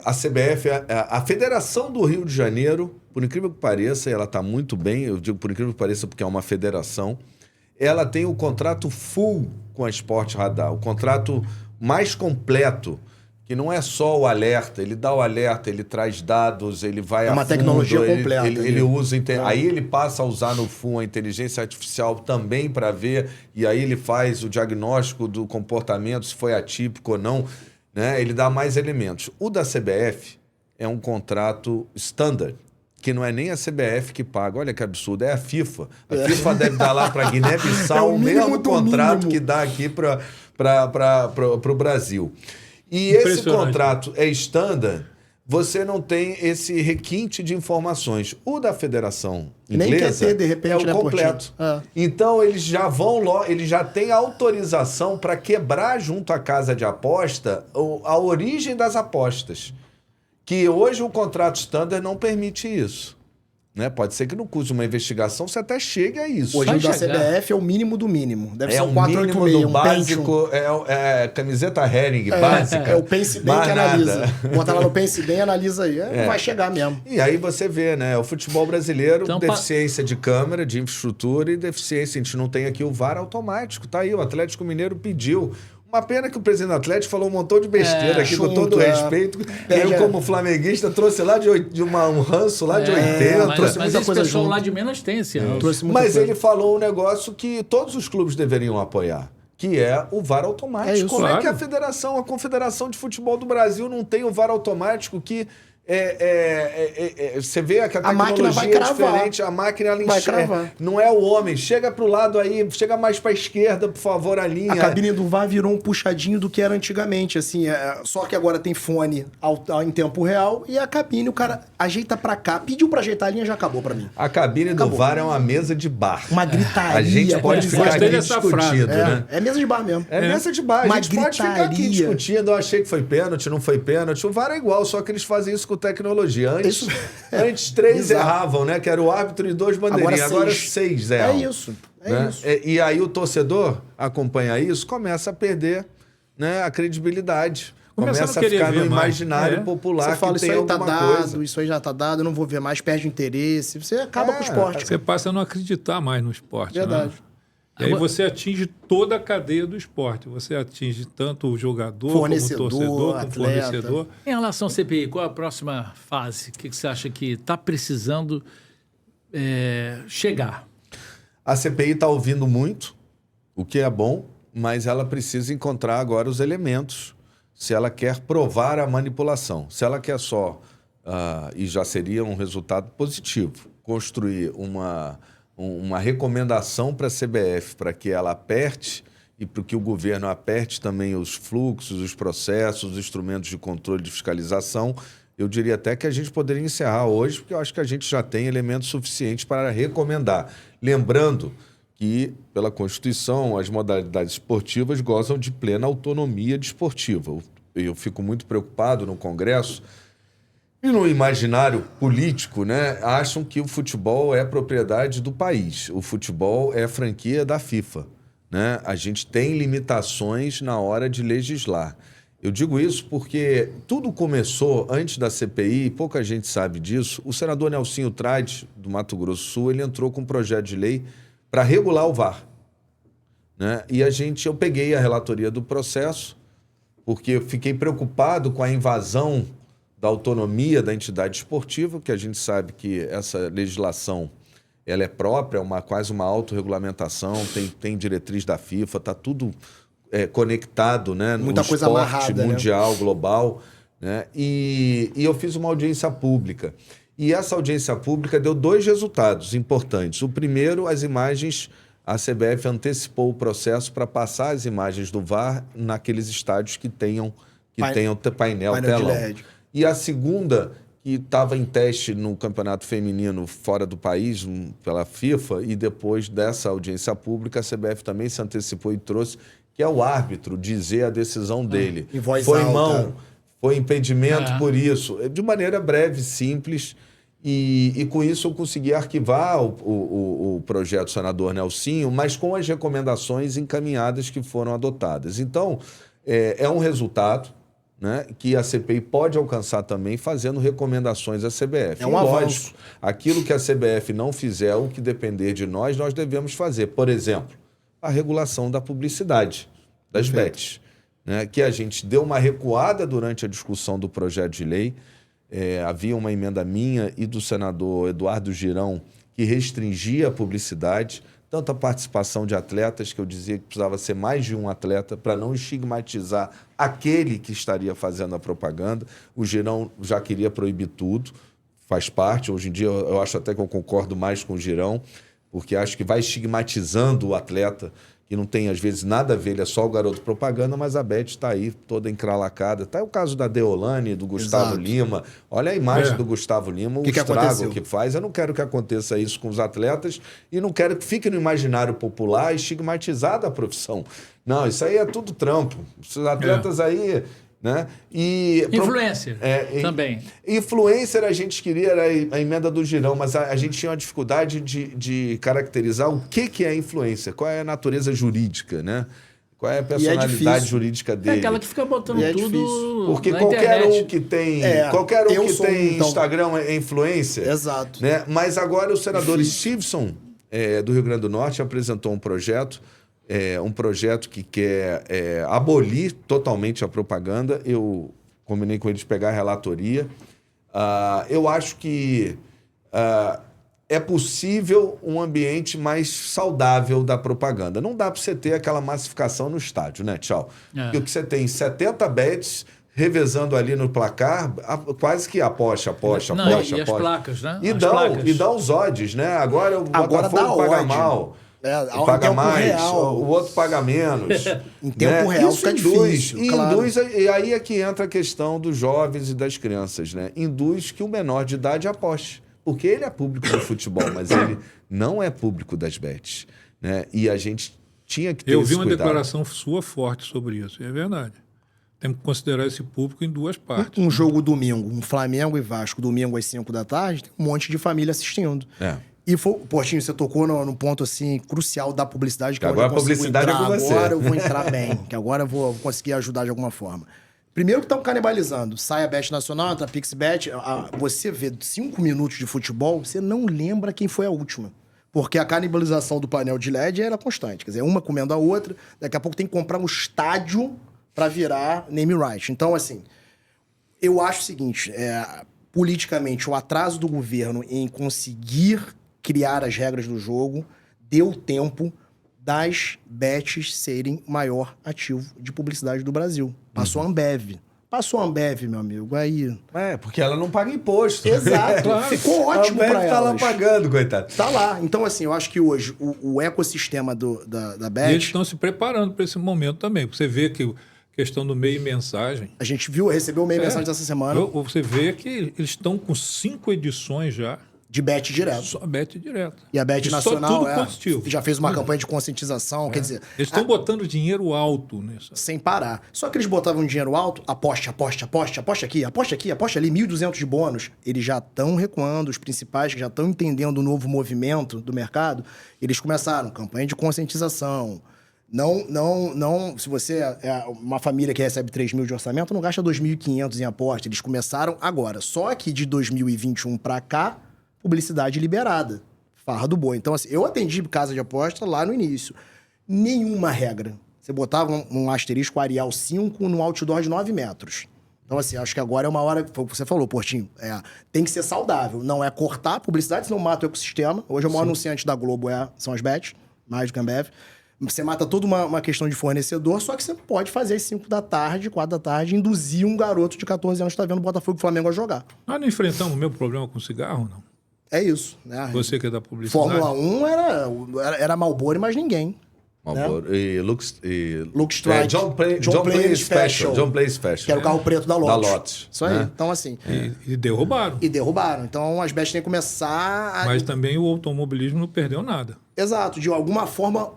a CBF, a Federação do Rio de Janeiro, por incrível que pareça, ela está muito bem, eu digo por incrível que pareça porque é uma federação, ela tem o contrato full com a Sport Radar, o contrato mais completo, que não é só o alerta, ele dá o alerta, ele traz dados, ele vai a fundo. É uma tecnologia completa. Ele usa... Aí ele passa a usar no full a inteligência artificial também para ver, e aí ele faz o diagnóstico do comportamento, se foi atípico ou não, né? Ele dá mais elementos. O da CBF é um contrato standard, que não é nem a CBF que paga. Olha que absurdo, é a FIFA. A FIFA deve dar lá para Guiné-Bissau o mesmo contrato que dá aqui para o Brasil. E esse contrato é standard, você não tem esse requinte de informações. O da Federação Inglesa nem quer ter, de repente, é o completo. Então, eles já eles já têm autorização para quebrar junto à casa de aposta a origem das apostas. Que hoje o contrato standard não permite isso. Né? Pode ser que no curso de uma investigação você até chegue a isso. Hoje o da CBF é o mínimo do mínimo. Deve ser um 486, do básico, camiseta Hering básica. É o Pense Bem que analisa. Bota lá no Pense Bem e analisa aí. Vai chegar mesmo. E aí você vê, né? O futebol brasileiro, então, deficiência de câmera, de infraestrutura e deficiência. A gente não tem aqui o VAR automático. Tá aí, o Atlético Mineiro pediu. Uma pena que o presidente do Atlético falou um montão de besteira aqui, com todo respeito. Eu, como flamenguista, trouxe lá um ranço lá de 80. Mas muita coisa pessoal lá de Minas tem esse ranço. Mas ele falou um negócio que todos os clubes deveriam apoiar, que é o VAR automático. Como é que a Confederação de Futebol do Brasil não tem o VAR automático que... você vê que a tecnologia é diferente, a máquina ela enxerga. Não é o homem. Chega pro lado aí, chega mais pra esquerda, por favor, a linha. A cabine do VAR virou um puxadinho do que era antigamente, assim. Só que agora tem fone em tempo real e a cabine, o cara ajeita pra cá, pediu pra ajeitar a linha, já acabou pra mim. A cabine do VAR é uma mesa de bar. Uma gritaria. A gente pode ficar aqui discutindo, né? É mesa de bar mesmo. É mesa de bar. A gente pode ficar aqui discutindo. Eu achei que foi pênalti, não foi pênalti. O VAR é igual, só que eles fazem isso com tecnologia. Antes 3 erravam, né? Que era o árbitro e 2 bandeirinhas. Agora 6 erram. É isso. Isso. E aí o torcedor acompanha isso, começa a perder, né, a credibilidade. Começa a ficar no imaginário popular. Você fala, que isso tem aí tá alguma dado, coisa. isso aí já tá dado, eu não vou ver mais, perde o interesse. Você acaba com o esporte. Você passa a não acreditar mais no esporte. Verdade. Né? E aí você atinge toda a cadeia do esporte. Você atinge tanto o jogador, fornecedor, como o torcedor, atleta. como o fornecedor. Em relação ao CPI, qual a próxima fase? O que você acha que está precisando chegar? A CPI está ouvindo muito, o que é bom, mas ela precisa encontrar agora os elementos se ela quer provar a manipulação. Se ela quer só, e já seria um resultado positivo, construir uma recomendação para a CBF para que ela aperte e para que o governo aperte também os fluxos, os processos, os instrumentos de controle de fiscalização, eu diria até que a gente poderia encerrar hoje, porque eu acho que a gente já tem elementos suficientes para recomendar. Lembrando que, pela Constituição, as modalidades esportivas gozam de plena autonomia desportiva. Eu fico muito preocupado no Congresso e no imaginário político, né? Acham que o futebol é propriedade do país. O futebol é franquia da FIFA, né? A gente tem limitações na hora de legislar. Eu digo isso porque tudo começou antes da CPI, pouca gente sabe disso. O senador Nelsinho Trades, do Mato Grosso do Sul, ele entrou com um projeto de lei para regular o VAR, né? E eu peguei a relatoria do processo, porque eu fiquei preocupado com a invasão da autonomia da entidade esportiva, que a gente sabe que essa legislação ela é própria, quase uma autorregulamentação, tem diretriz da FIFA, está tudo conectado, né, muita coisa esporte amarrada, mundial, né? Global. Né? E eu fiz uma audiência pública. E essa audiência pública deu 2 resultados importantes. O primeiro, as imagens, a CBF antecipou o processo para passar as imagens do VAR naqueles estádios que tenham painel telão. E a segunda, que estava em teste no campeonato feminino fora do país, pela FIFA, e depois dessa audiência pública, a CBF também se antecipou e trouxe, que é o árbitro dizer a decisão dele. Em voz foi alta. Mão, foi impedimento por isso. De maneira breve, simples, e com isso eu consegui arquivar o projeto do senador Nelsinho, mas com as recomendações encaminhadas que foram adotadas. Então, é um resultado, né, que a CPI pode alcançar também fazendo recomendações à CBF. É um avanço. Aquilo que a CBF não fizer, o que depender de nós devemos fazer. Por exemplo, a regulação da publicidade, das bets, né, que a gente deu uma recuada durante a discussão do projeto de lei. Havia uma emenda minha e do senador Eduardo Girão que restringia a publicidade, tanto a participação de atletas, que eu dizia que precisava ser mais de um atleta para não estigmatizar aquele que estaria fazendo a propaganda. O Girão já queria proibir tudo, faz parte. Hoje em dia eu acho até que eu concordo mais com o Girão, porque acho que vai estigmatizando o atleta que não tem, às vezes, nada a ver, ele é só o garoto propaganda, mas a Bet está aí toda encralacada. Tá o caso da Deolane, do Gustavo Lima. Olha a imagem do Gustavo Lima, o estrago que faz. Eu não quero que aconteça isso com os atletas e não quero que fique no imaginário popular estigmatizada a profissão. Não, isso aí é tudo trampo. Os atletas aí... Né? E influencer também. Influencer a gente queria, era a emenda do Girão, mas a gente tinha uma dificuldade de caracterizar o que é influencer, qual é a natureza jurídica, né? Qual é a personalidade jurídica dele. É aquela que fica botando tudo porque na qualquer internet. Um que tem, Instagram é influencer. Exato. Né? Mas agora o senador Stevenson, do Rio Grande do Norte, apresentou um projeto que quer abolir totalmente a propaganda. Eu combinei com eles pegar a relatoria. Eu acho que é possível um ambiente mais saudável da propaganda. Não dá para você ter aquela massificação no estádio, né, Tchau? Porque o que você tem 70 bets revezando ali no placar, quase que aposta. E as placas, né? E dá os odds, né? Agora o Botafogo paga mal. Paga mais, o outro paga menos. Em tempo real isso fica induz, difícil, claro. E aí é que entra a questão dos jovens e das crianças, né? Induz que o menor de idade aposte. Porque ele é público do futebol, mas ele não é público das bets. Né? E a gente tinha que ter Eu esse vi uma cuidado. declaração sua forte sobre isso, é verdade. Temos que considerar esse público em duas partes. Um jogo domingo, um Flamengo e Vasco, domingo às 5 da tarde, tem um monte de família assistindo. E, Portinho, você tocou no ponto assim, crucial da publicidade. Que agora a publicidade é com você. Agora eu vou entrar bem, que agora eu vou conseguir ajudar de alguma forma. Primeiro que estão canibalizando. Sai a Bet Nacional, entra a PixBet. Você vê 5 minutos de futebol, você não lembra quem foi a última. Porque a canibalização do painel de LED era constante. Quer dizer, uma comendo a outra. Daqui a pouco tem que comprar um estádio para virar name right. Então, assim, eu acho o seguinte, politicamente, o atraso do governo em conseguir criar as regras do jogo deu tempo das bets serem o maior ativo de publicidade do Brasil. Passou a Ambev. Passou a Ambev, meu amigo, aí... porque ela não paga imposto. Exato. Claro. Ficou ótimo para elas. Tá lá pagando, coitado. Tá lá. Então, assim, eu acho que hoje o ecossistema da Bet... E eles estão se preparando para esse momento também. Você vê que questão do meio mensagem... A gente recebeu o meio mensagem dessa semana. Você vê que eles estão com 5 edições já. De Bet direto. Só Bet direto. E a Bet Nacional tudo positivo. Já fez uma campanha de conscientização, quer dizer... Eles estão botando dinheiro alto nisso. Sem parar. Só que eles botavam dinheiro alto, aposta aqui, aposta ali, 1.200 de bônus. Eles já estão recuando, os principais que já estão entendendo o novo movimento do mercado, eles começaram campanha de conscientização. Não, se você é uma família que recebe 3 mil de orçamento, não gasta 2.500 em aposta. Eles começaram agora. Só que de 2021 para cá, publicidade liberada. Farra do boi. Então, assim, eu atendi casa de aposta lá no início. Nenhuma regra. Você botava um asterisco Arial 5 no outdoor de 9 metros. Então, assim, acho que agora é uma hora... Foi o que você falou, Portinho. Tem que ser saudável. Não é cortar a publicidade, senão mata o ecossistema. Hoje, o maior anunciante da Globo são as bets, mais do que a Ambev. Você mata toda uma questão de fornecedor, só que você não pode fazer às 5 da tarde, 4 da tarde, induzir um garoto de 14 anos que está vendo o Botafogo e o Flamengo a jogar. Nós não enfrentamos o mesmo problema com cigarro, não? É isso, né? Você que é da publicidade. Fórmula 1 era Marlboro e mais ninguém. Marlboro. Né? E Lux Strike. John Play Special. John Play Special. Que era o carro preto da Lotus. Da Lotus. Isso aí. Né? Então, assim... E derrubaram. Então, as bets têm que começar... Mas também o automobilismo não perdeu nada. Exato. De alguma forma...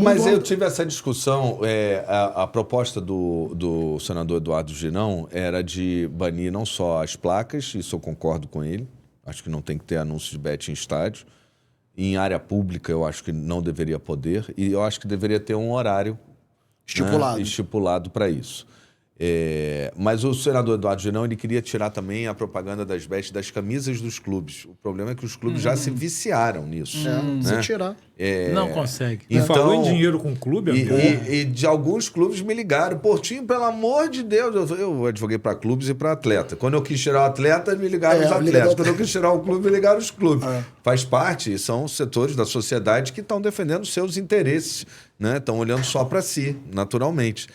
Mas eu tive essa discussão, a proposta do senador Eduardo Girão era de banir não só as placas, isso eu concordo com ele, acho que não tem que ter anúncio de bet em estádio, em área pública eu acho que não deveria poder, e eu acho que deveria ter um horário estipulado para isso. Mas o senador Eduardo Girão, ele queria tirar também a propaganda das bets das camisas dos clubes. O problema é que os clubes já se viciaram nisso. Se tirar. Não consegue. Então, falou em dinheiro com o clube, amigo. E de alguns clubes me ligaram. Portinho, pelo amor de Deus. Eu advoguei para clubes e para atleta. Quando eu quis tirar o atleta, me ligaram os atletas. Quando eu quis tirar o clube, me ligaram os clubes. Faz parte, são setores da sociedade que estão defendendo seus interesses. Estão olhando só para si, naturalmente.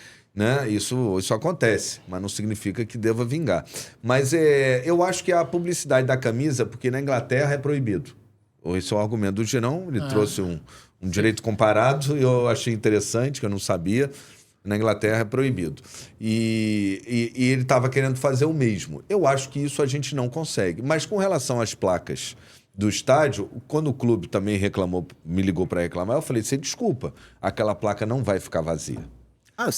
Isso acontece, mas não significa que deva vingar. Mas eu acho que a publicidade da camisa, porque na Inglaterra é proibido. Esse é o argumento do Girão, ele trouxe Um direito comparado, eu achei interessante, que eu não sabia. Na Inglaterra é proibido. E ele estava querendo fazer o mesmo. Eu acho que isso a gente não consegue. Mas com relação às placas do estádio, quando o clube também reclamou, me ligou para reclamar, eu falei, desculpa, aquela placa não vai ficar vazia.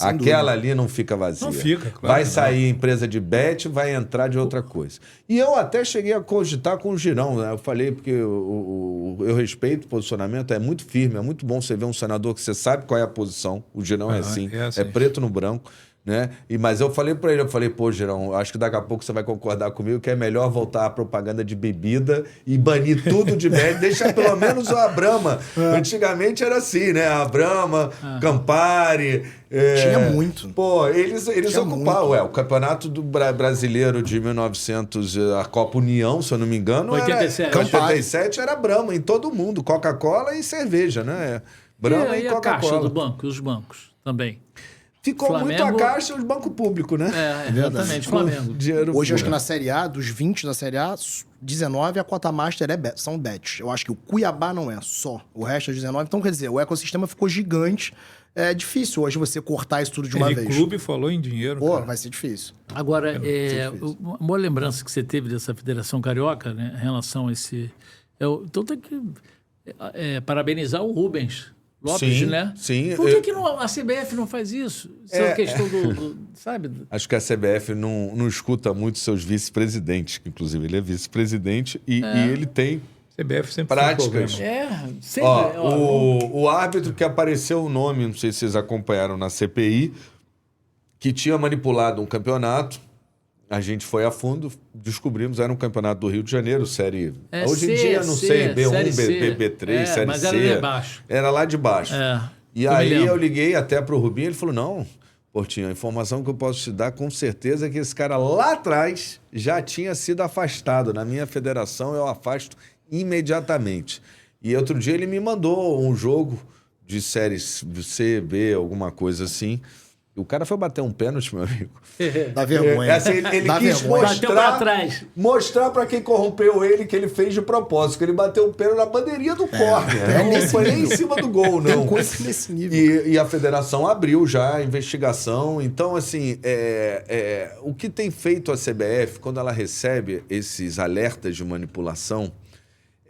Aquela ali não fica vazia. Não fica, claro. Vai sair empresa de bet, vai entrar de outra coisa. E eu até cheguei a cogitar com o Girão, né? Eu falei, porque eu respeito o posicionamento, é muito firme, é muito bom você ver um senador que você sabe qual é a posição. O Girão é assim, é preto no branco. Né? Mas eu falei para ele, pô, Girão, acho que daqui a pouco você vai concordar comigo que é melhor voltar à propaganda de bebida e banir tudo de bet, deixa pelo menos a Brahma. Antigamente era assim, né? A Brahma, Campari... Tinha muito. Pô, eles ocupavam, o Campeonato do Brasileiro de 1900, a Copa União, se eu não me engano, 87 era Brahma em todo mundo, Coca-Cola e cerveja, né? Brahma e a Caixa Coca-Cola. do banco, e os bancos também. Ficou Flamengo... muito a Caixa e o banco público, né? Exatamente, Flamengo. Hoje, acho que na Série A, dos 20 da Série A, 19 a cota master são bets. Eu acho que o Cuiabá não é só. O resto é 19. Então, quer dizer, o ecossistema ficou gigante. É difícil hoje você cortar isso tudo de uma vez. O clube falou em dinheiro. Pô, vai ser difícil. Agora, uma boa lembrança que você teve dessa Federação Carioca, né, em relação a esse... Então tem que parabenizar o Rubens Lopes, sim, né? Sim. Por que a CBF não faz isso? Isso é uma questão sabe? Acho que a CBF não escuta muito seus vice-presidentes, que inclusive ele é vice-presidente e ele tem CBF sempre práticas. Sempre. O árbitro que apareceu o nome, não sei se vocês acompanharam na CPI, que tinha manipulado um campeonato. A gente foi a fundo, descobrimos, era um campeonato do Rio de Janeiro, série... Hoje em dia, não sei, B1, B3, série mas C. Era lá de baixo. Era lá de baixo. E aí eu liguei até pro Rubinho, ele falou, não, Portinho, a informação que eu posso te dar com certeza é que esse cara lá atrás já tinha sido afastado. Na minha federação eu afasto imediatamente. E outro dia ele me mandou um jogo de série C, B, alguma coisa assim. E o cara foi bater um pênalti, meu amigo. Dá vergonha. Assim, ele quis mostrar para quem corrompeu ele que ele fez de propósito, que ele bateu o pênalti na bandeirinha do córner. Não foi nem em cima do gol, não. Tem coisa nesse nível. E a federação abriu já a investigação. Então, assim, o que tem feito a CBF, quando ela recebe esses alertas de manipulação,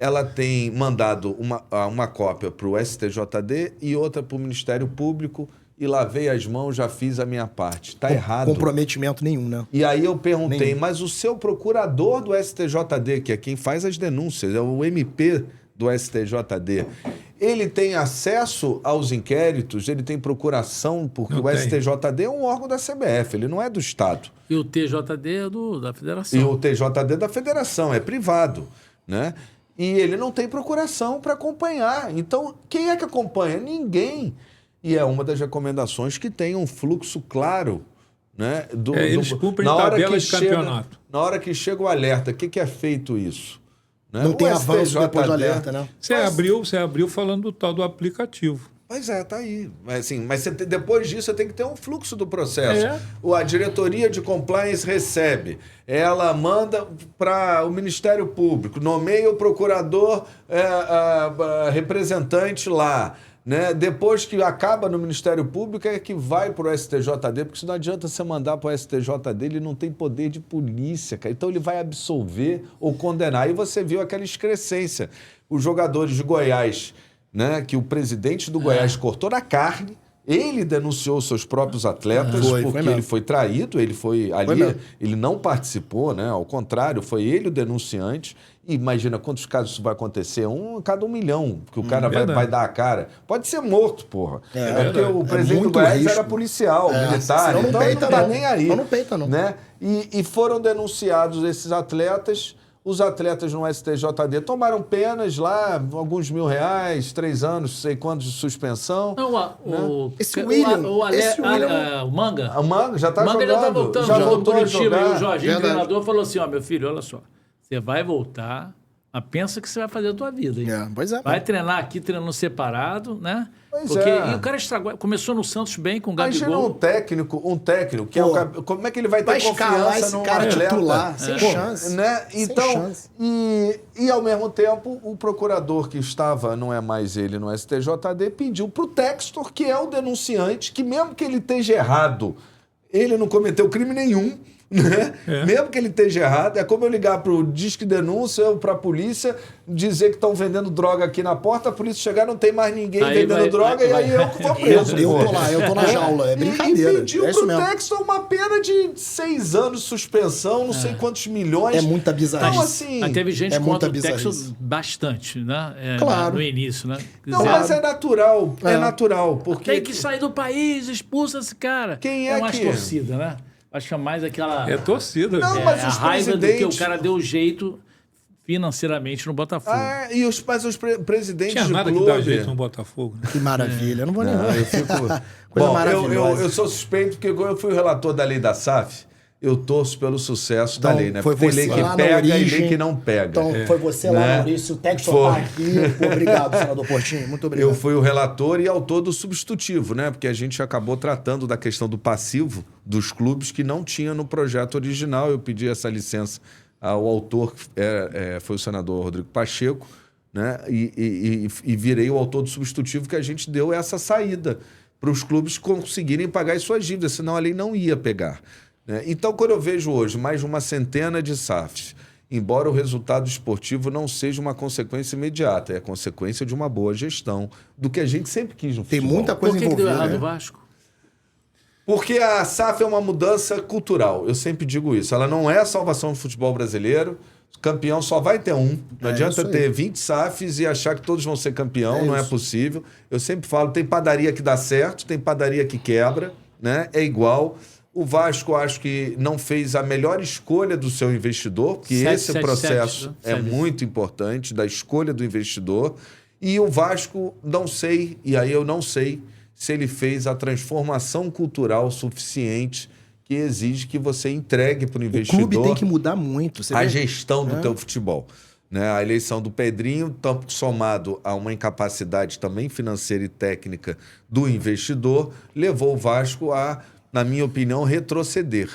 ela tem mandado uma cópia para o STJD e outra para o Ministério Público, e lavei as mãos, já fiz a minha parte. Tá errado. Comprometimento nenhum, né? E aí eu perguntei, mas o seu procurador do STJD, que é quem faz as denúncias, é o MP do STJD, ele tem acesso aos inquéritos, ele tem procuração, porque o STJD é um órgão da CBF, ele não é do Estado. E o TJD é da Federação. E o TJD é da Federação, é privado, né? E ele não tem procuração para acompanhar. Então, quem é que acompanha? Ninguém. E é uma das recomendações que tem um fluxo claro, né? Eles cumprem tabela de campeonato. Na hora que chega o alerta, o que é feito isso? Né? Não tem avanço depois do alerta, né? Você abriu falando do tal do aplicativo. Pois é, tá aí. Mas depois disso, você tem que ter um fluxo do processo. A diretoria de compliance recebe. Ela manda para o Ministério Público, nomeia o procurador representante lá. Né? Depois que acaba no Ministério Público é que vai para o STJD, porque se não adianta você mandar para o STJD, ele não tem poder de polícia, cara. Então ele vai absolver ou condenar. E você viu aquela excrescência. Os jogadores de Goiás, né? Que o presidente do Goiás cortou na carne, ele denunciou seus próprios atletas porque ele foi traído, ele foi ali, ele não participou, né? Ao contrário, foi ele o denunciante. E imagina quantos casos isso vai acontecer? Um a cada 1 milhão, que o cara vai dar a cara. Pode ser morto, porra. Porque o presidente do Goiás era policial, militar, então ele não tá nem aí. Não peita, não. Né? E foram denunciados esses atletas. Os atletas no STJD tomaram penas lá, alguns R$1.000, 3 anos, sei quantos de suspensão. Não, esse William, o Manga. O Manga já tá jogando. O Manga já tá voltando, já jogando voltou Curitiba. a jogar. E o Jorginho, o treinador, falou assim, meu filho, olha só, você vai voltar, mas pensa que você vai fazer a tua vida. Hein? Pois é. Vai treinar aqui, treinando separado, né? Pois Porque é. e o cara estragou. Começou no Santos bem com o Imagina Gabigol. um técnico que é como é que ele vai ter Vai escalar confiança esse num cara atleta? titular, sem chance. Né? Sem Então, chance. e ao mesmo tempo, o procurador que estava, não é mais ele no STJD, pediu para o Textor, que é o denunciante, que mesmo que ele esteja errado, ele não cometeu crime nenhum, né? Mesmo que ele esteja errado, é como eu ligar para o Disque Denúncia ou para a polícia, dizer que estão vendendo droga aqui na porta, a polícia chegar, não tem mais ninguém Aí vendendo droga, e aí eu que vou preso. Eu pô. tô lá, eu tô na jaula. É brincadeira. E pediu É isso pro mesmo. Textor uma pena de 6 anos de suspensão, não sei quantos milhões. É muita bizarrice. Então, assim... Mas teve gente É contra muita o Texas bizarrice. bastante, né? Claro. No início, né? Não, Dizer, mas é natural. É natural. Porque tem que sair do país, expulsa esse cara. Quem é mais que- torcida, né? Acho que é mais aquela... É torcida. Não, gente. mas a os raiva do que o presidentes- cara deu jeito financeiramente no Botafogo. Mas os presidentes Tinha de nada clube... que dar jeito no Botafogo. Né? Que maravilha. Eu não vou nem... Não, eu fico... Coisa Bom, maravilhosa. eu sou suspeito porque eu fui o relator da lei da SAF, eu torço pelo sucesso da Então, lei, né? foi Porque tem você lei lá que na pega e origem. lei que não pega. Então, foi você lá, Né? Maurício. O Textor Foi. tá aqui. Pô, obrigado, senador Portinho. Muito obrigado. Eu fui o relator e autor do substitutivo, né? Porque a gente acabou tratando da questão do passivo dos clubes que não tinha no projeto original. Eu pedi essa licença ao autor, que foi o senador Rodrigo Pacheco, né? E virei o autor do substitutivo que a gente deu essa saída para os clubes conseguirem pagar as suas dívidas, senão a lei não ia pegar. Né? Então, quando eu vejo hoje mais de uma centena de SAFs, embora o resultado esportivo não seja uma consequência imediata, é a consequência de uma boa gestão, do que a gente sempre quis no Tem futebol. muita coisa Por que deu envolvida. errado né? o Vasco? Porque a SAF é uma mudança cultural, eu sempre digo isso. Ela não é a salvação do futebol brasileiro, campeão só vai ter um. Não adianta isso aí. ter 20 SAFs e achar que todos vão ser campeão, É não é isso. possível. Eu sempre falo, tem padaria que dá certo, tem padaria que quebra, né? É igual. O Vasco, acho que não fez a melhor escolha do seu investidor, porque esse 777, processo né? é muito importante, da escolha do investidor. E o Vasco, não sei, e aí eu não sei se ele fez a transformação cultural suficiente que exige que você entregue para o O investidor clube tem que mudar muito. Você a vê? gestão do teu futebol. Né? A eleição do Pedrinho, somado a uma incapacidade também financeira e técnica do investidor, levou o Vasco a, na minha opinião, retroceder.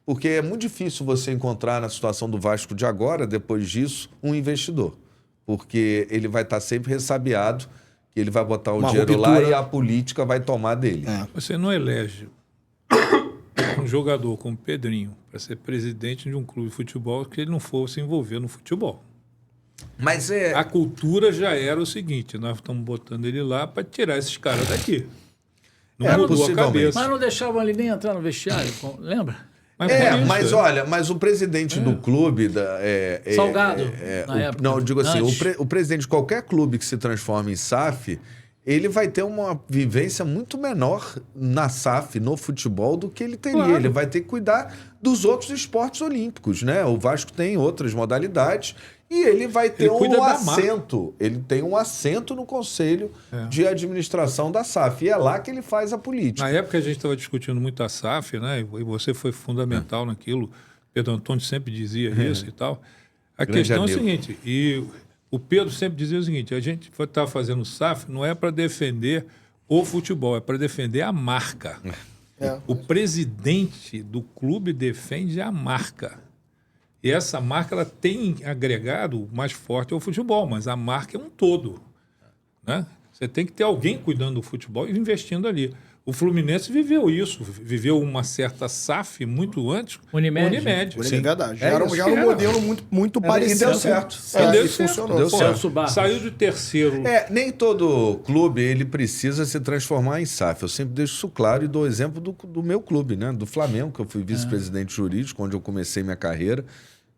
Porque é muito difícil você encontrar na situação do Vasco de agora, depois disso, um investidor. Porque ele vai estar sempre ressabiado, que ele vai botar o Uma dinheiro lá ruptura. e a política vai tomar dele. Você não elege um jogador como Pedrinho para ser presidente de um clube de futebol que ele não for se envolver no futebol. Mas A cultura já era o seguinte, nós estamos botando ele lá para tirar esses caras daqui. Não mudou a possivelmente. cabeça. Mas não deixavam ele nem entrar no vestiário, lembra? Mas por isso, Mas olha, mas o presidente do clube... Salgado, na época. Não, eu digo assim, Antes. o presidente de qualquer clube que se transforme em SAF, ele vai ter uma vivência muito menor na SAF, no futebol, do que ele teria. Claro. Ele vai ter que cuidar dos outros esportes olímpicos, né? O Vasco tem outras modalidades e ele vai ter Ele cuida um da marca. assento. Ele tem um assento no conselho de administração da SAF. E é lá que ele faz a política. Na época a gente estava discutindo muito a SAF, né? E você foi fundamental naquilo. Pedro Antônio sempre dizia isso e tal. A Grande questão é amigo. o seguinte, e o Pedro sempre dizia o seguinte, a gente está fazendo SAF não é para defender o futebol, é para defender a marca. O presidente do clube defende a marca. E essa marca ela tem agregado mais forte ao futebol, mas a marca é um todo. Né? Você tem que ter alguém cuidando do futebol e investindo ali. O Fluminense viveu isso, viveu uma certa SAF muito antes. Unimed. Unimed. É verdade. Já É era, isso já que era um era. modelo muito parecido. E deu certo. Deu E certo. funcionou. Deu Pô, certo. Celso Barros. saiu de terceiro. Nem todo clube ele precisa se transformar em SAF. Eu sempre deixo isso claro e dou exemplo do meu clube, né? Do Flamengo, que eu fui vice-presidente jurídico, onde eu comecei minha carreira.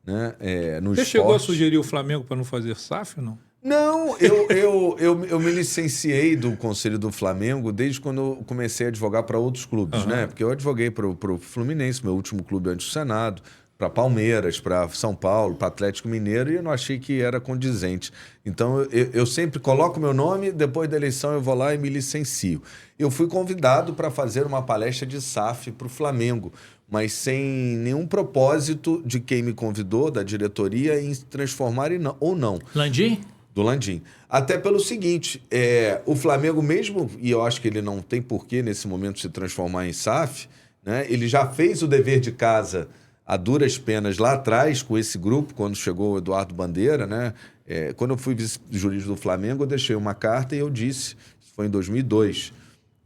Né? No Você esporte. chegou a sugerir o Flamengo para não fazer SAF, não? Não, eu me licenciei do Conselho do Flamengo desde quando eu comecei a advogar para outros clubes, né? Porque eu advoguei para o Fluminense, meu último clube antes do Senado, para Palmeiras, para São Paulo, para Atlético Mineiro, e eu não achei que era condizente. Então, eu sempre coloco meu nome, depois da eleição eu vou lá e me licencio. Eu fui convidado para fazer uma palestra de SAF para o Flamengo, mas sem nenhum propósito de quem me convidou, da diretoria, em se transformar ou não. Landim? Do Landim. Até pelo seguinte, o Flamengo mesmo, e eu acho que ele não tem porquê nesse momento se transformar em SAF, né? Ele já fez o dever de casa a duras penas lá atrás com esse grupo, quando chegou o Eduardo Bandeira, né? Quando eu fui vice-juiz do Flamengo, eu deixei uma carta e eu disse, isso foi em 2002,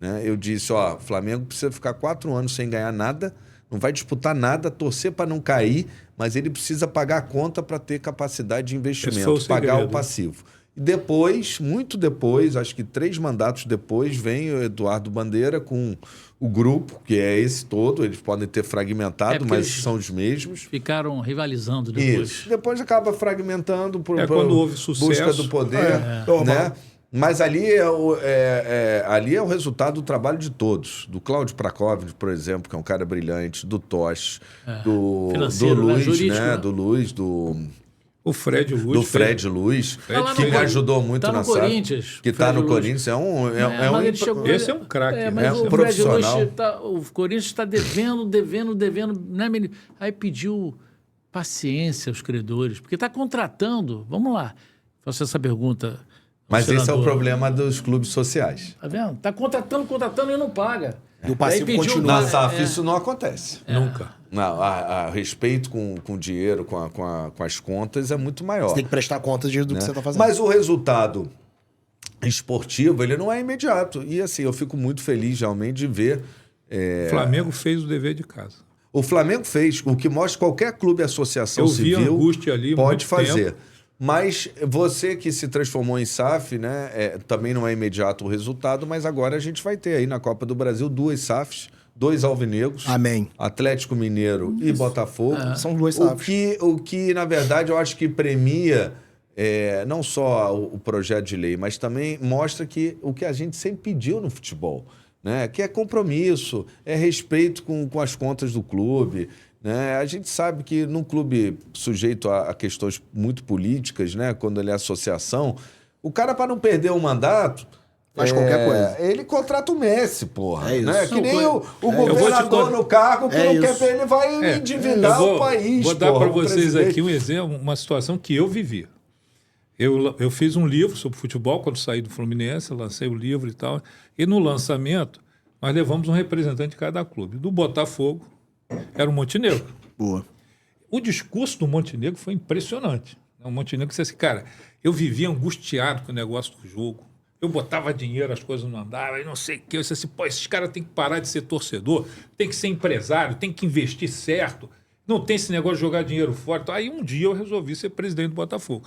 né? Eu disse, o Flamengo precisa ficar 4 anos sem ganhar nada, não vai disputar nada, torcer para não cair, mas ele precisa pagar a conta para ter capacidade de investimento, pagar o passivo. E depois, muito depois, acho que 3 mandatos depois, vem o Eduardo Bandeira com o grupo, que é esse todo, eles podem ter fragmentado, mas são os mesmos. Ficaram rivalizando depois. Isso. Depois acaba fragmentando por quando houve sucesso, busca do poder, né? Mas ali ali é o resultado do trabalho de todos. Do Cláudio Prakovic, por exemplo, que é um cara brilhante, do Tosh, do Luiz, né? Do Luiz, o Fred Luiz. Do Fred Luiz, que me ajudou muito na SAF. Que está no Corinthians. Esse é um craque. Mas um o profissional. Fred Luiz, o Corinthians está devendo. Né, menino? Aí pediu paciência aos credores, porque está contratando. Vamos lá, faço essa pergunta. Mas esse é o problema dos clubes sociais. Tá vendo? Está contratando e não paga. E o passivo continua. Na SAF isso não acontece. Nunca. Não, a respeito com o dinheiro, com as contas, é muito maior. Você tem que prestar conta do que você está fazendo. Mas o resultado esportivo, ele não é imediato. E assim, eu fico muito feliz realmente de ver... O Flamengo fez o dever de casa. O Flamengo fez, o que mostra qualquer clube e associação civil vi a angústia ali pode muito fazer. tempo. Mas você que se transformou em SAF, né, também não é imediato o resultado, mas agora a gente vai ter aí na Copa do Brasil 2 SAFs, 2 alvinegros. Amém. Atlético Mineiro e Botafogo. São 2 SAFs. O que, na verdade, eu acho que premia não só o projeto de lei, mas também mostra que o que a gente sempre pediu no futebol, né, que é compromisso, é respeito com as contas do clube. Né? A gente sabe que num clube sujeito a questões muito políticas, né? Quando ele é associação, o cara, para não perder um mandato, faz qualquer coisa. Ele contrata o Messi, porra. É isso. Né? Que nem o governador no cargo que não quer, ele vai endividar o país. Vou dar para vocês aqui um exemplo, uma situação que eu vivi. Eu fiz um livro sobre futebol quando saí do Fluminense, lancei o livro e tal. E no lançamento, nós levamos um representante de cada clube. Do Botafogo, era o Montenegro. Boa. O discurso do Montenegro foi impressionante. O Montenegro disse assim, cara, eu vivia angustiado com o negócio do jogo. Eu botava dinheiro, as coisas não andavam, e não sei o que. Eu disse assim, pô, esses caras têm que parar de ser torcedor, tem que ser empresário, tem que investir certo. Não tem esse negócio de jogar dinheiro fora. Então, aí um dia eu resolvi ser presidente do Botafogo.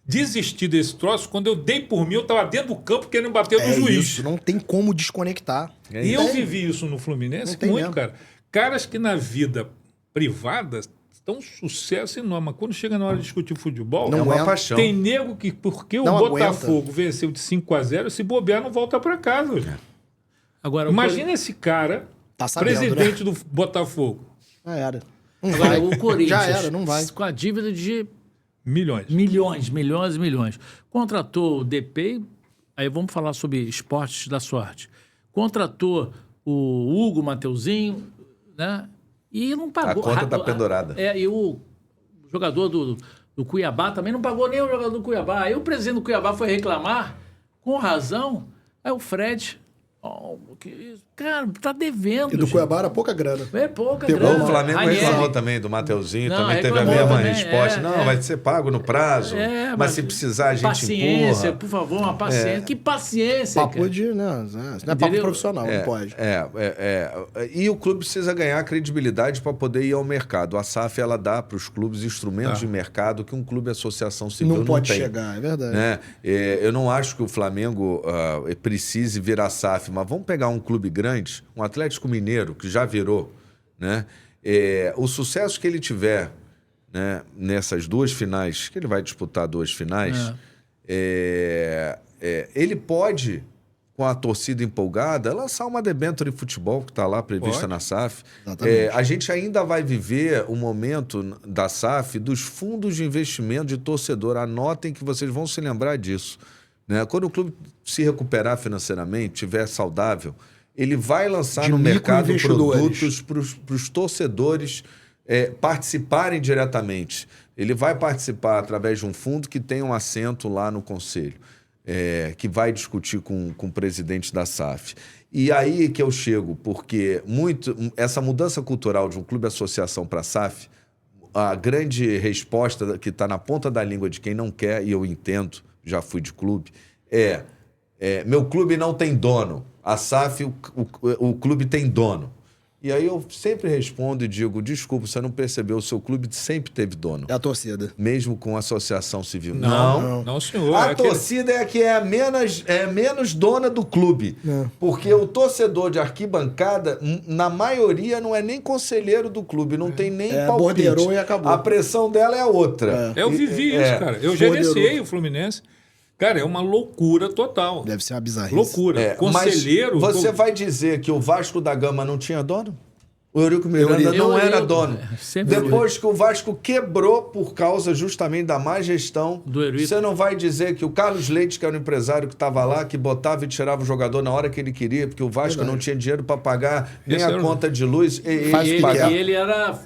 Desisti desse troço, quando eu dei por mim, eu estava dentro do campo querendo bater no juiz. Isso, não tem como desconectar. E eu vivi isso no Fluminense muito, mesmo. Cara. Caras que na vida privada estão um sucesso enorme. Mas quando chega na hora de discutir futebol, não é uma paixão. Tem nego que, porque não o Botafogo venceu de 5-0, se bobear, não volta para casa. Agora, imagina esse cara, presidente do Botafogo. Já era. Agora, o Corinthians, já era, não vai. Com a dívida de... Milhões. Contratou o DP, aí vamos falar sobre esportes da sorte. Contratou o Hugo Mateuzinho, né? E não pagou. A conta está pendurada. E o jogador do Cuiabá também não pagou nem o jogador do Cuiabá. Aí o presidente do Cuiabá foi reclamar, com razão. Aí o Fred... Cara, tá devendo. E do Cuiabá era pouca grana. É pouca grana. O Flamengo reclamou também do Mateuzinho, também teve a mesma resposta. Vai ser pago no prazo, mas se precisar a gente paciência, empurra. Por favor, uma paciência. Que paciência, papo cara. Não é papo profissional, não pode. E o clube precisa ganhar credibilidade para poder ir ao mercado. A SAF, ela dá para os clubes instrumentos de mercado que um clube associação civil não pode tem. chegar, é verdade. Né? Eu não acho que o Flamengo precise virar SAF, mas vamos pegar um clube grande, um Atlético Mineiro, que já virou, né? O sucesso que ele tiver, né, nessas 2 finais, que ele vai disputar 2 finais, ele pode, com a torcida empolgada, lançar uma debênture de futebol que está lá prevista na SAF. A gente ainda vai viver o momento da SAF dos fundos de investimento de torcedor. Anotem que vocês vão se lembrar disso. Né? Quando o clube se recuperar financeiramente, estiver saudável, ele vai lançar no mercado produtos para os torcedores participarem diretamente. Ele vai participar através de um fundo que tem um assento lá no conselho, que vai discutir com o presidente da SAF. E aí que eu chego, porque essa mudança cultural de um clube-associação para a SAF, a grande resposta que está na ponta da língua de quem não quer, e eu entendo, já fui de clube, meu clube não tem dono. A SAF, o clube tem dono. E aí eu sempre respondo e digo, desculpa, você não percebeu, o seu clube sempre teve dono. É a torcida. Mesmo com associação civil. Não, senhor. A torcida é a que é menos dona do clube. Porque o torcedor de arquibancada, na maioria, não é nem conselheiro do clube, não tem nem palpite. Bordeirou e acabou. A pressão dela é outra. Eu vivi isso, cara. Eu gerenciei o Fluminense. Cara, é uma loucura total. Deve ser uma bizarrice. Loucura. Conselheiro... Mas você vai dizer que o Vasco da Gama não tinha dono? O Eurico Miranda não era dono. Depois que o Vasco quebrou por causa justamente da má gestão, você não vai dizer que o Carlos Leite, que era o empresário que estava lá, que botava e tirava o jogador na hora que ele queria, porque o Vasco não tinha dinheiro para pagar nem a conta de luz. E ele era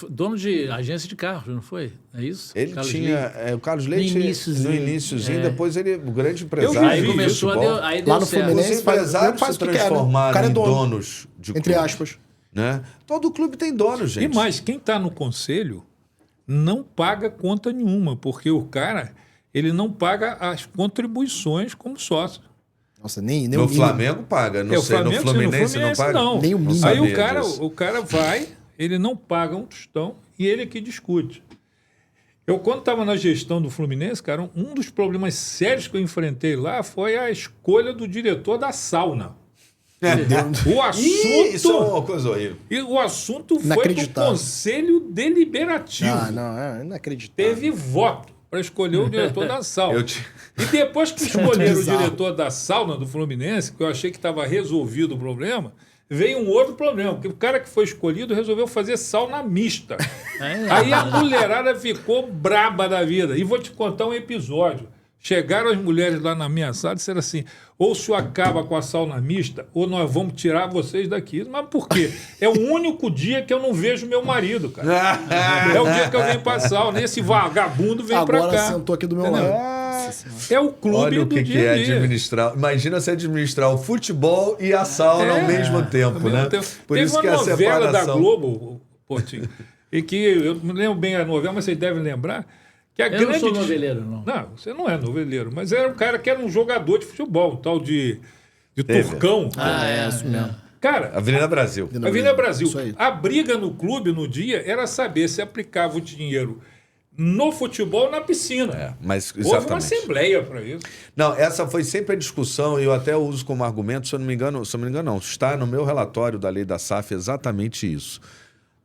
dono de agência de carros, não foi? É isso? Ele Carlos tinha... o Carlos Leite, no iníciozinho, depois ele, o grande empresário... Aí começou aí deu lá no Fluminense, os empresários se transformaram em donos de clube. Entre aspas. Né? Todo clube tem dono, gente. E mais, quem está no conselho não paga conta nenhuma, porque o cara ele não paga as contribuições como sócio. Nossa, nem no Flamengo paga, não sei, no Fluminense não paga. Não. Nem o mínimo. Aí o cara vai, ele não paga um tostão e ele que discute. Eu, quando estava na gestão do Fluminense, cara, um dos problemas sérios que eu enfrentei lá foi a escolha do diretor da sauna. O assunto... Isso é uma coisa horrível. E o assunto foi do Conselho Deliberativo. Não, é inacreditável. Teve voto para escolher o diretor da sauna. E depois que escolheram o diretor da sauna do Fluminense, que eu achei que estava resolvido o problema, veio um outro problema, porque o cara que foi escolhido resolveu fazer sauna mista. Aí a mulherada ficou braba da vida. E vou te contar um episódio. Chegaram as mulheres lá na minha sala e disseram assim, ou o senhor acaba com a sauna mista, ou nós vamos tirar vocês daqui. Mas por quê? É o único dia que eu não vejo meu marido, cara. É o dia que eu venho pra sauna. Esse vagabundo vem pra cá. Agora sentou aqui do meu lado. É o clube Olha do dia a dia. Administrar. Imagina você administrar o futebol e a sauna ao mesmo tempo, né? Por isso que a separação... Teve uma novela da Globo, Portinho, e que eu não lembro bem a novela, mas vocês devem lembrar, que eu não sou noveleiro, não. Não, você não é noveleiro, mas era um cara que era um jogador de futebol, um tal de Turcão. Isso mesmo. Cara, Avenida Brasil. Avenida Brasil. A briga no clube no dia era saber se aplicava o dinheiro no futebol ou na piscina. Mas houve uma assembleia para isso. Não, essa foi sempre a discussão, e eu até uso como argumento, se eu não me engano, não, está no meu relatório da lei da SAF exatamente isso.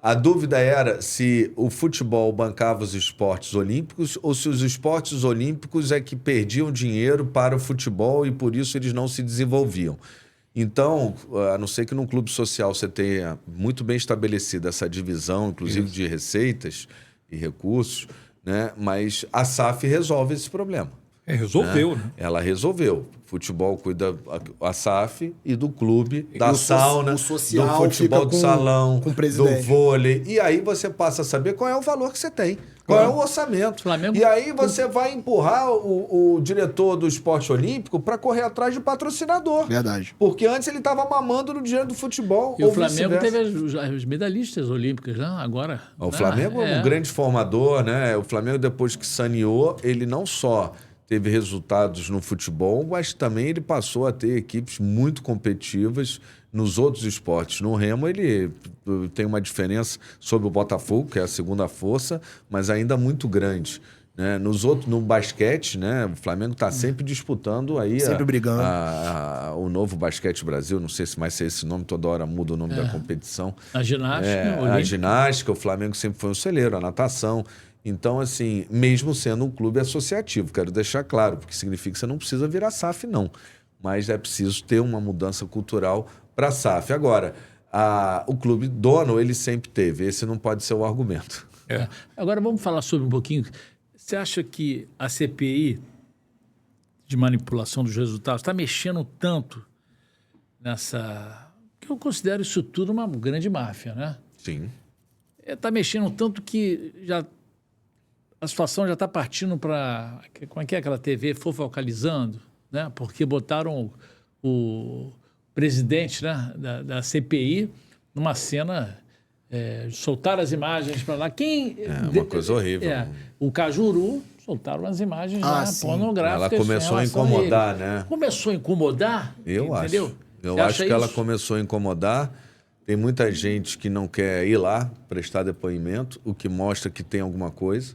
A dúvida era se o futebol bancava os esportes olímpicos ou se os esportes olímpicos é que perdiam dinheiro para o futebol e por isso eles não se desenvolviam. Então, a não ser que num clube social você tenha muito bem estabelecida essa divisão, inclusive de receitas e recursos, né? Mas a SAF resolve esse problema. Resolveu, né? Ela resolveu. Futebol cuida a SAF e do clube, da sauna, do futebol de salão, do vôlei. E aí você passa a saber qual é o valor que você tem, qual é o orçamento. E aí você vai empurrar o diretor do esporte olímpico para correr atrás de patrocinador. Verdade. Porque antes ele estava mamando no dinheiro do futebol. E o Flamengo teve as medalhistas olímpicas, né? Agora. O Flamengo é um grande formador, né? O Flamengo, depois que saneou, ele não só teve resultados no futebol, mas também ele passou a ter equipes muito competitivas nos outros esportes. No remo, ele tem uma diferença sobre o Botafogo, que é a segunda força, mas ainda muito grande. Né? No basquete, né? O Flamengo está sempre disputando aí sempre brigando. O novo Basquete Brasil, não sei se mais é esse nome, toda hora muda o nome da competição. A ginástica. A ginástica, o Flamengo sempre foi um celeiro, a natação. Então, assim, mesmo sendo um clube associativo, quero deixar claro, porque significa que você não precisa virar SAF, não. Mas é preciso ter uma mudança cultural para a SAF. Agora, o clube dono, ele sempre teve. Esse não pode ser o argumento. Agora, vamos falar sobre um pouquinho. Você acha que a CPI de manipulação dos resultados está mexendo tanto nessa... que eu considero isso tudo uma grande máfia, né? Sim. Está mexendo tanto que já... a situação já está partindo para... Como é que é aquela TV fofocalizando? Né? Porque botaram o presidente, né, da CPI numa cena... soltaram as imagens para lá. Uma coisa horrível. O Cajuru soltaram as imagens lá, pornográficas. Ela começou a incomodar, né? Começou a incomodar? Eu entendeu? acho. Eu acho que ela começou a incomodar. Tem muita gente que não quer ir lá prestar depoimento, o que mostra que tem alguma coisa.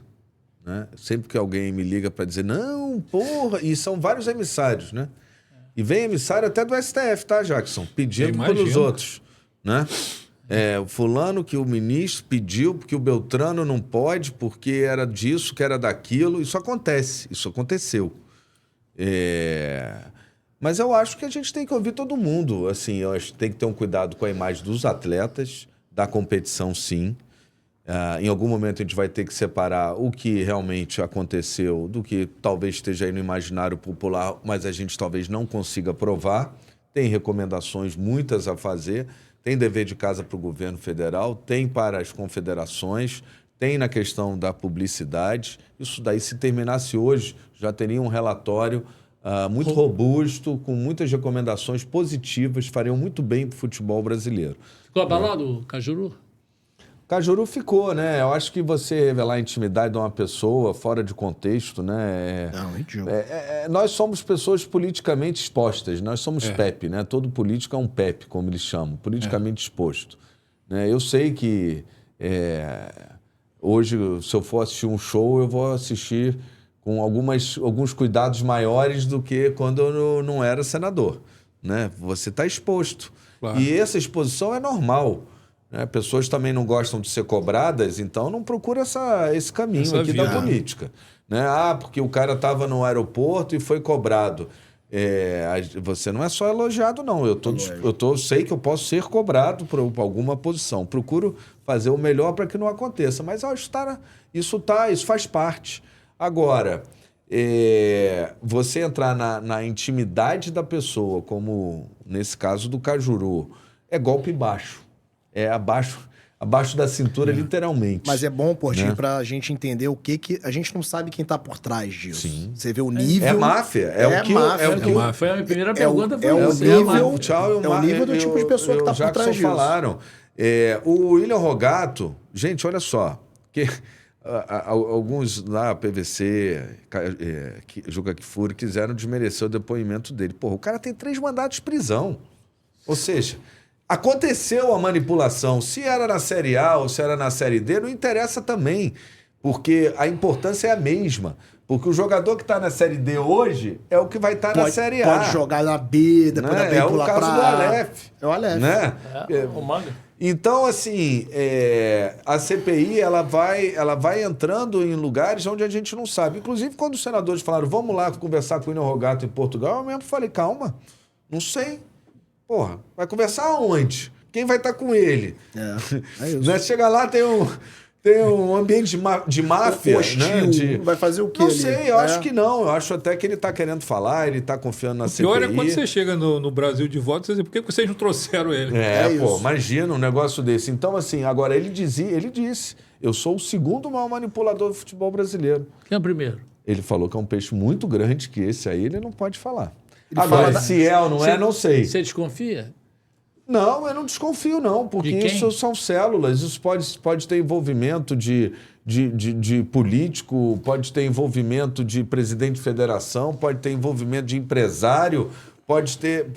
Né? Sempre que alguém me liga para dizer, não, porra... E são vários emissários, né? E vem emissário até do STF, tá, Jackson? Pedindo pelos outros, né? O fulano que o ministro pediu porque o Beltrano não pode, porque era disso, que era daquilo. Isso acontece, isso aconteceu. Mas eu acho que a gente tem que ouvir todo mundo. Assim, eu acho que tem que ter um cuidado com a imagem dos atletas, da competição, sim. Em algum momento a gente vai ter que separar o que realmente aconteceu do que talvez esteja aí no imaginário popular, mas a gente talvez não consiga provar. Tem recomendações, muitas a fazer. Tem dever de casa para o governo federal, tem para as confederações, tem na questão da publicidade. Isso daí, se terminasse hoje, já teria um relatório muito robusto, com muitas recomendações positivas, fariam muito bem para o futebol brasileiro. Ficou abalado o Cajuru? Cajuru ficou, né? Eu acho que você revelar a intimidade de uma pessoa fora de contexto, né? Nós somos pessoas politicamente expostas, nós somos PEP, né? Todo político é um PEP, como eles chamam, politicamente exposto. Né? Eu sei que hoje, se eu for assistir um show, eu vou assistir com alguns cuidados maiores do que quando eu não era senador. Né? Você está exposto. Claro. E essa exposição é normal. Pessoas também não gostam de ser cobradas, então não procura esse caminho aqui da política. Né? Porque o cara estava no aeroporto e foi cobrado. Você não é só elogiado, não. Eu sei que eu posso ser cobrado por alguma posição. Procuro fazer o melhor para que não aconteça. Mas isso faz parte. Agora, você entrar na intimidade da pessoa, como nesse caso do Cajuru, é golpe baixo. Abaixo da cintura, literalmente. Mas é bom, Portinho, né? Pra gente entender o que... A gente não sabe quem tá por trás disso. Sim. Você vê o nível... É máfia. Foi a minha primeira pergunta. É o nível do tipo de pessoa que tá por trás disso. Falaram. O William Rogato... Gente, olha só. Alguns lá, PVC, Juca Kfouri, quiseram desmerecer o depoimento dele. Porra, o cara tem 3 mandatos de prisão. Ou seja... Aconteceu a manipulação. Se era na Série A ou se era na Série D, não interessa também, porque a importância é a mesma. Porque o jogador que está na Série D hoje é o que vai estar na Série A. Pode jogar na B, depois da B pular pra... É o caso do Aleph. É o Aleph. Né? O Manga. Então, assim, a CPI ela vai entrando em lugares onde a gente não sabe. Inclusive, quando os senadores falaram, vamos lá conversar com o William Rogato em Portugal, eu mesmo falei, calma, não sei. Porra, vai conversar aonde? Quem vai estar com ele? É isso. Chega lá, tem um ambiente de máfia. Né? Vai fazer o quê? Não sei, eu acho que não. Eu acho até que ele está querendo falar, ele está confiando na CPI. O pior é quando você chega no Brasil de volta, você diz, por que vocês não trouxeram ele? Imagina um negócio desse. Então, assim, agora ele disse, eu sou o segundo maior manipulador do futebol brasileiro. Quem é o primeiro? Ele falou que é um peixe muito grande, que esse aí ele não pode falar. Agora, se é ou não não sei. Você desconfia? Não, eu não desconfio, não, porque isso são células. Isso pode ter envolvimento de político, pode ter envolvimento de presidente de federação, pode ter envolvimento de empresário, pode ter...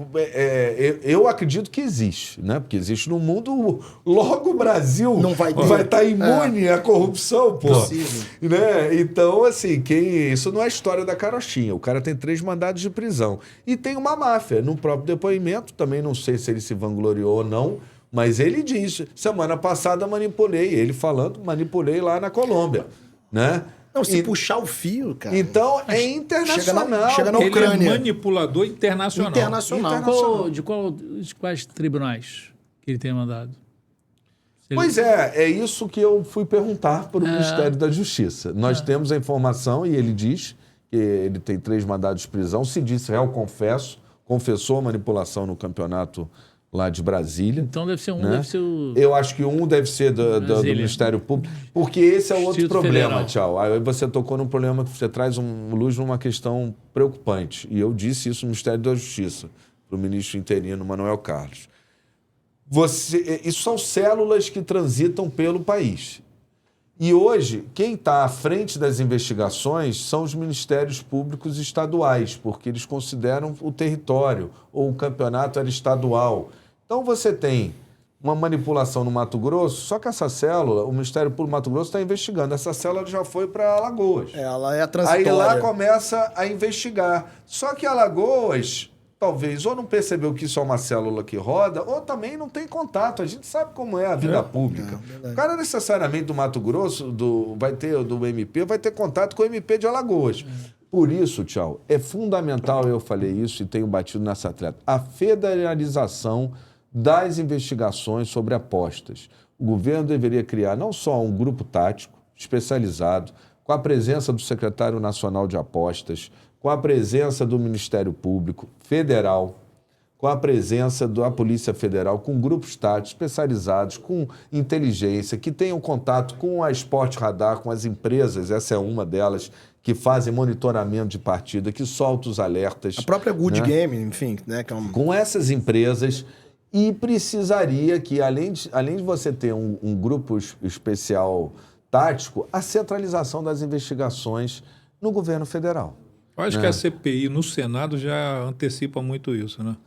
eu acredito que existe, né? Porque existe no mundo, logo o Brasil não vai estar imune à corrupção, pô. Né? Então, assim, isso não é história da carochinha. O cara tem 3 mandados de prisão. E tem uma máfia. No próprio depoimento, também não sei se ele se vangloriou ou não, mas ele disse, semana passada manipulei lá na Colômbia, né? Não, se puxar o fio, cara... Então, é internacional. Chega na Ucrânia. Ele é manipulador internacional. De quais tribunais que ele tem mandado? Pois é isso que eu fui perguntar para o Ministério da Justiça. Nós temos a informação e ele diz que ele tem 3 mandados de prisão. Se disse réu confessou a manipulação no campeonato lá de Brasília. Então deve ser um, né? deve ser o... Eu acho que um deve ser do Ministério Público, porque esse é o outro Distrito problema, Federal. Tchau. Aí você tocou num problema que você traz luz numa questão preocupante. E eu disse isso no Ministério da Justiça, para o ministro interino Manuel Carlos. Isso são células que transitam pelo país. E hoje, quem está à frente das investigações são os ministérios públicos estaduais, porque eles consideram o território, ou o campeonato era estadual. Então você tem uma manipulação no Mato Grosso, só que essa célula, o Ministério Público do Mato Grosso está investigando. Essa célula já foi para Alagoas. Ela é a transitória. Aí lá começa a investigar. Só que Alagoas, talvez, ou não percebeu que isso é uma célula que roda, ou também não tem contato. A gente sabe como é a vida pública. O cara necessariamente do Mato Grosso, do MP, vai ter contato com o MP de Alagoas. Por isso, Tchau, é fundamental, eu falei isso e tenho batido nessa atleta, a federalização das investigações sobre apostas. O governo deveria criar não só um grupo tático especializado, com a presença do secretário nacional de apostas, com a presença do Ministério Público Federal, com a presença da Polícia Federal, com grupos táticos especializados, com inteligência, que tenham contato com a Esporte Radar, com as empresas, essa é uma delas, que fazem monitoramento de partida, que soltam os alertas. A própria Good Game, enfim, né? Que é Com essas empresas, e precisaria que, além de você ter um grupo especial tático, a centralização das investigações no governo federal. Eu acho que a CPI no Senado já antecipa muito isso, né?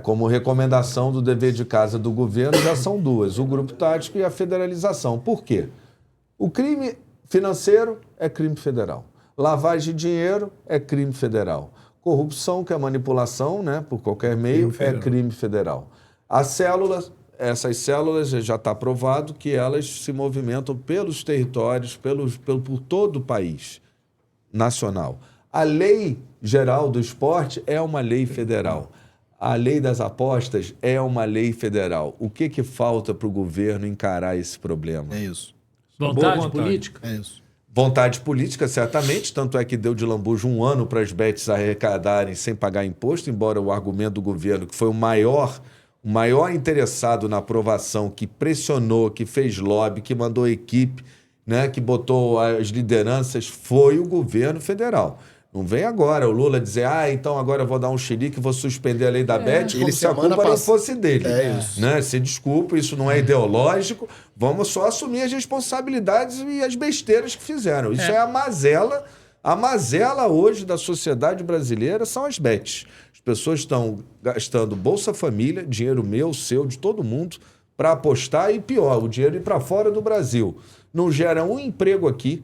Como recomendação do dever de casa do governo, já são duas: o grupo tático e a federalização. Por quê? O crime financeiro é crime federal. Lavagem de dinheiro é crime federal. Corrupção, que é manipulação, né, por qualquer meio, é crime federal. Essas células já está provado que elas se movimentam pelos territórios, por todo o país nacional. A lei geral do esporte é uma lei federal. A lei das apostas é uma lei federal. O que falta para o governo encarar esse problema? É isso. Vontade política? É isso. Vontade política, certamente, tanto é que deu de lambujo 1 ano para as bets arrecadarem sem pagar imposto, embora o argumento do governo, que foi o maior interessado na aprovação, que pressionou, que fez lobby, que mandou equipe, né, que botou as lideranças, foi o governo federal. Não vem agora o Lula dizer, então agora eu vou dar um xerique e vou suspender a lei da Bet, como se a culpa não fosse dele. Isso. Né? Se desculpa, isso não é ideológico, vamos só assumir as responsabilidades e as besteiras que fizeram. Isso é a mazela. A mazela hoje da sociedade brasileira são as bets. As pessoas estão gastando Bolsa Família, dinheiro meu, seu, de todo mundo, para apostar e pior, o dinheiro ir para fora do Brasil. Não gera um emprego aqui,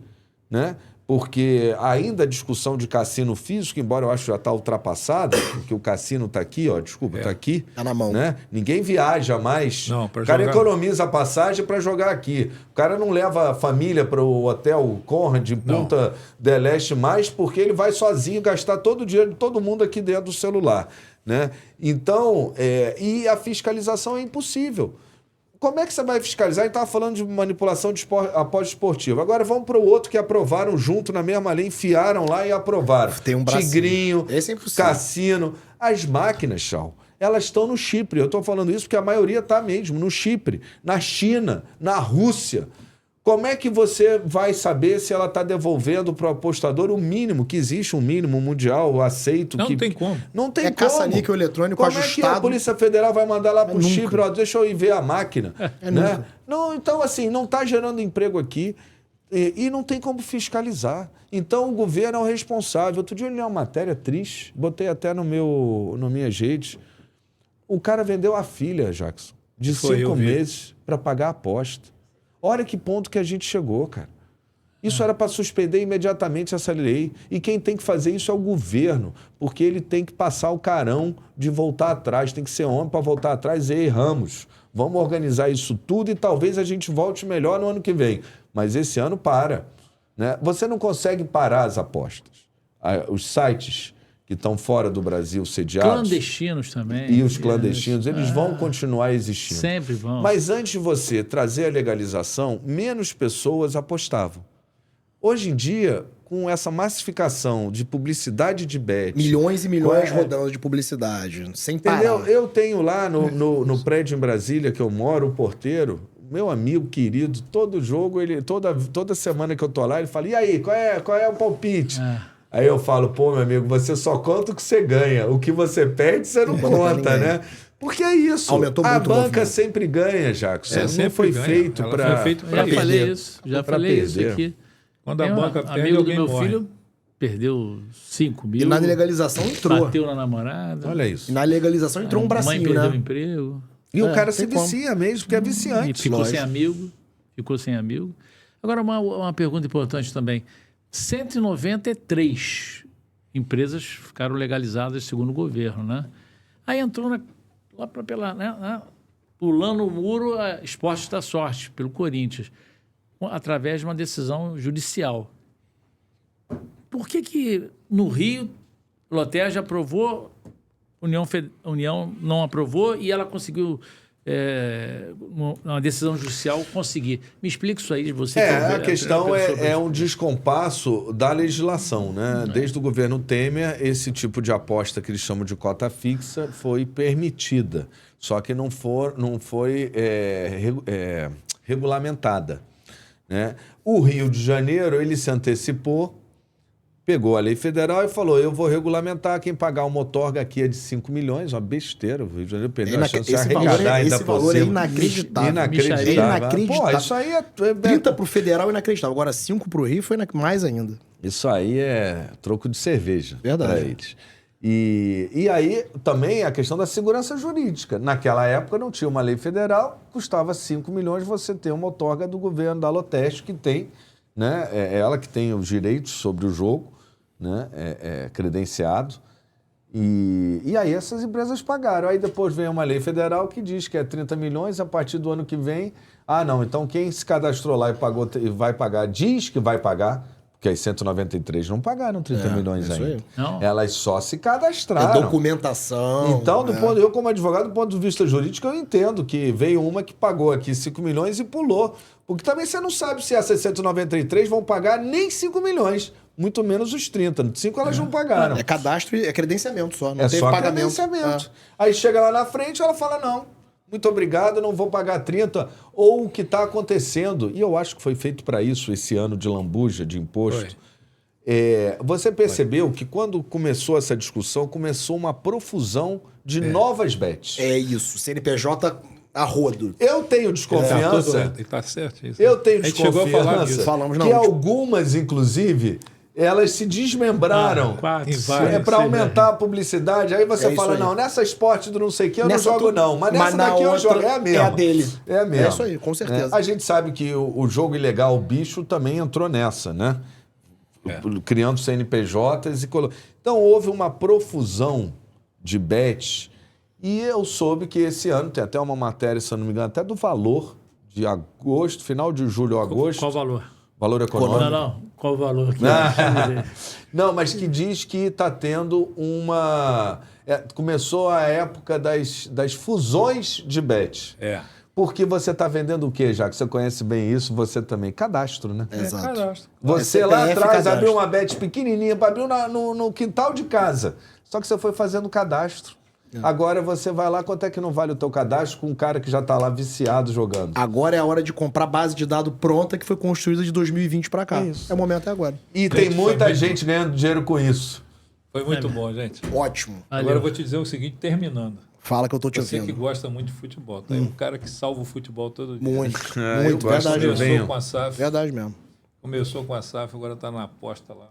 né? Porque ainda a discussão de cassino físico, embora eu acho que já está ultrapassada, porque o cassino está aqui, está aqui. Está na mão. Né? Ninguém viaja mais. Não, o cara economiza a passagem para jogar aqui. O cara não leva a família para o hotel Conrad, Punta del Este mais, porque ele vai sozinho gastar todo o dinheiro de todo mundo aqui dentro do celular. Né? Então, e a fiscalização é impossível. Como é que você vai fiscalizar? A gente estava falando de manipulação de aposta esportiva. Agora vamos para o outro que aprovaram junto na mesma lei, enfiaram lá e aprovaram. Tem um bracinho. Tigrinho, Esse é impossível. cassino. As máquinas, Chau, elas estão no Chipre. Eu estou falando isso porque a maioria está mesmo no Chipre, na China, na Rússia. Como é que você vai saber se ela está devolvendo para o apostador o mínimo, que existe um mínimo mundial aceito? Não tem como. Não tem como. caça-níquel eletrônico ajustado. Como é que a Polícia Federal vai mandar lá para o Chipre, deixa eu ir ver a máquina? Né? Não, então, assim, não está gerando emprego aqui e não tem como fiscalizar. Então, o governo é o responsável. Outro dia eu li uma matéria triste, botei até nas minhas redes. O cara vendeu a filha, Jackson, de 5 meses para pagar a aposta. Olha que ponto que a gente chegou, cara. Isso era para suspender imediatamente essa lei. E quem tem que fazer isso é o governo, porque ele tem que passar o carão de voltar atrás. Tem que ser homem para voltar atrás e erramos. Vamos organizar isso tudo e talvez a gente volte melhor no ano que vem. Mas esse ano para. Né? Você não consegue parar as apostas. Os sites que estão fora do Brasil sediados... Clandestinos também. E os clandestinos, eles vão continuar existindo. Sempre vão. Mas antes de você trazer a legalização, menos pessoas apostavam. Hoje em dia, com essa massificação de publicidade de bet... Milhões e milhões É. rodando de publicidade, sem parar. Entendeu? Eu tenho lá no prédio em Brasília que eu moro, o porteiro, meu amigo querido, todo jogo, toda semana que eu tô lá, ele fala, e aí, qual é o palpite? Aí eu falo, pô, meu amigo, você só conta o que você ganha. O que você perde, você não conta, né? Porque é isso. Aumentou a muito o banca movimento. sempre ganha, Jackson. Não sempre foi ganha. feito Ela para... foi feito pra Já perder. falei isso. Já Pra falei isso perder. aqui. Quando a Tem banca um perde, amigo do alguém meu morre. filho perdeu 5 mil. E na legalização entrou. Bateu na namorada. Olha E isso. na legalização entrou um A mãe bracinho, perdeu o né? emprego. E o cara tem se como. vicia mesmo, porque é E viciante. ficou lógico. sem amigo. Ficou sem amigo. Agora, uma pergunta importante também. 193 empresas ficaram legalizadas segundo o governo, né? Aí entrou pulando o muro a Esporte da Sorte, pelo Corinthians, através de uma decisão judicial. Por que no Rio, Lotérgia aprovou, União não aprovou e ela conseguiu, uma decisão judicial, conseguir? Me explica isso aí, você. A questão é um descompasso da legislação, né? Desde o governo Temer, esse tipo de aposta que eles chamam de cota fixa foi permitida, só que não foi regulamentada, né? O Rio de Janeiro, ele se antecipou, pegou a lei federal e falou, eu vou regulamentar, quem pagar uma outorga aqui é de 5 milhões, uma besteira. O Rio de Janeiro perdeu a chance de arrecadar ainda esse por valor é cima. inacreditável. Inacreditável. Inacreditável. Pô, isso aí é... 30 pro federal é inacreditável. Agora 5 pro Rio foi mais ainda. Isso aí é troco de cerveja para Verdade. eles. E aí também a questão da segurança jurídica. Naquela época não tinha uma lei federal, custava 5 milhões você ter uma outorga do governo da Loteste, que tem, né? É ela que tem os direitos sobre o jogo, né? Credenciado. E aí essas empresas pagaram. Aí depois vem uma lei federal que diz que é 30 milhões, a partir do ano que vem... Ah, não, então quem se cadastrou lá e vai pagar, diz que vai pagar, porque as 193 não pagaram 30 milhões isso aí. ainda. Não. Elas só se cadastraram. É documentação. Então, eu como advogado, do ponto de vista jurídico, eu entendo que veio uma que pagou aqui 5 milhões e pulou. Porque também você não sabe se essas 193 vão pagar nem 5 milhões, muito menos os 30. 5 elas não pagaram. É cadastro e é credenciamento só. Não É teve só pagamento. credenciamento. Aí chega lá na frente, ela fala, não, muito obrigado, não vou pagar 30. Ou o que está acontecendo, e eu acho que foi feito para isso esse ano de lambuja, de imposto. Você percebeu que quando começou essa discussão, começou uma profusão de novas bets. É isso. CNPJ a rodo. Eu tenho desconfiança. Está certo isso. Eu tenho A gente chegou a falar desconfiança disso. Falamos na que última. algumas, inclusive, elas se desmembraram. Quatro, Em cinco. várias. É para aumentar a publicidade. Aí você É isso fala, aí. não, nessa esporte do não sei o que eu Nessa não jogo tu- não. Mas nessa na daqui eu outra jogo. É a mesma. é a dele. É a mesma. É isso aí, com certeza. A gente sabe que o jogo ilegal, o bicho, também entrou nessa, né? Criando CNPJs e... Então houve uma profusão de bets e eu soube que esse ano, tem até uma matéria, se eu não me engano, até do Valor de agosto, final de julho ou agosto. Qual o valor? Valor econômico. Não. Qual o valor? Não, mas que diz que está tendo uma... começou a época das fusões de bet. Porque você está vendendo o quê, já que você conhece bem isso, você também? Cadastro, né? Exato. Cadastro. Você CPF, lá atrás cadastro. abriu uma bet pequenininha, abriu no quintal de casa. Só que você foi fazendo cadastro. Agora você vai lá, quanto é que não vale o teu cadastro com um cara que já está lá viciado jogando? Agora é a hora de comprar base de dado pronta que foi construída de 2020 para cá. É isso. É o momento agora. E tem muita gente ganhando dinheiro com isso. Foi muito bom, gente. Ótimo. Agora eu vou te dizer o seguinte, terminando. Fala que eu tô te Você que ouvindo. gosta muito de futebol, tá? É um cara que salva o futebol todo dia. Muito, eu muito. gosto Verdade de mesmo. venho. Começou com a SAF, Verdade mesmo. agora tá na aposta lá.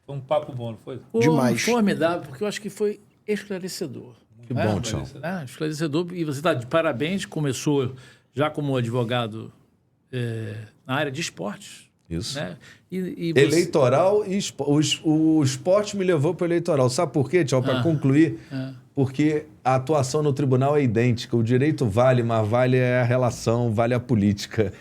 Foi um papo bom, não foi? Demais. Formidável, porque eu acho que foi esclarecedor. Que bom, Tião. Esclarecedor. E você está de parabéns, começou já como advogado na área de esportes. Isso. Né? E você- Eleitoral e o esporte me levou para o eleitoral. Sabe por quê, Tião? Para concluir, porque a atuação no tribunal é idêntica. O direito vale, mas vale a relação, vale a política.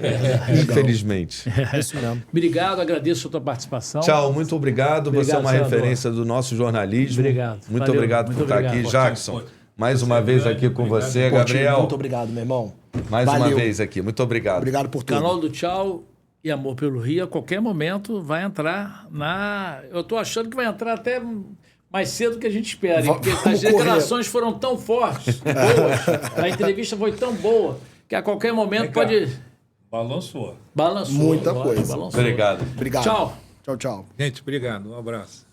Infelizmente. É isso mesmo. Obrigado, agradeço a tua participação. Tchau, muito obrigado. Você é Obrigado, uma senador. referência do nosso jornalismo. Obrigado. Muito Valeu, obrigado muito por estar obrigado. aqui, Jackson. Mais uma vez aqui com Obrigado. você, Pô, Tio, Gabriel. muito obrigado, meu irmão. Mais uma Valeu. vez aqui. Muito obrigado. Obrigado por tudo. Canal do Tchau e Amor pelo Rio, a qualquer momento, vai entrar na... Eu estou achando que vai entrar até mais cedo do que a gente espera, hein? Porque as declarações foram tão fortes, boas, a entrevista foi tão boa, que a qualquer momento pode... Balançou. Balançou. Muita coisa. Balançou. Obrigado. Obrigado. Tchau. Tchau, tchau. Gente, obrigado. Um abraço.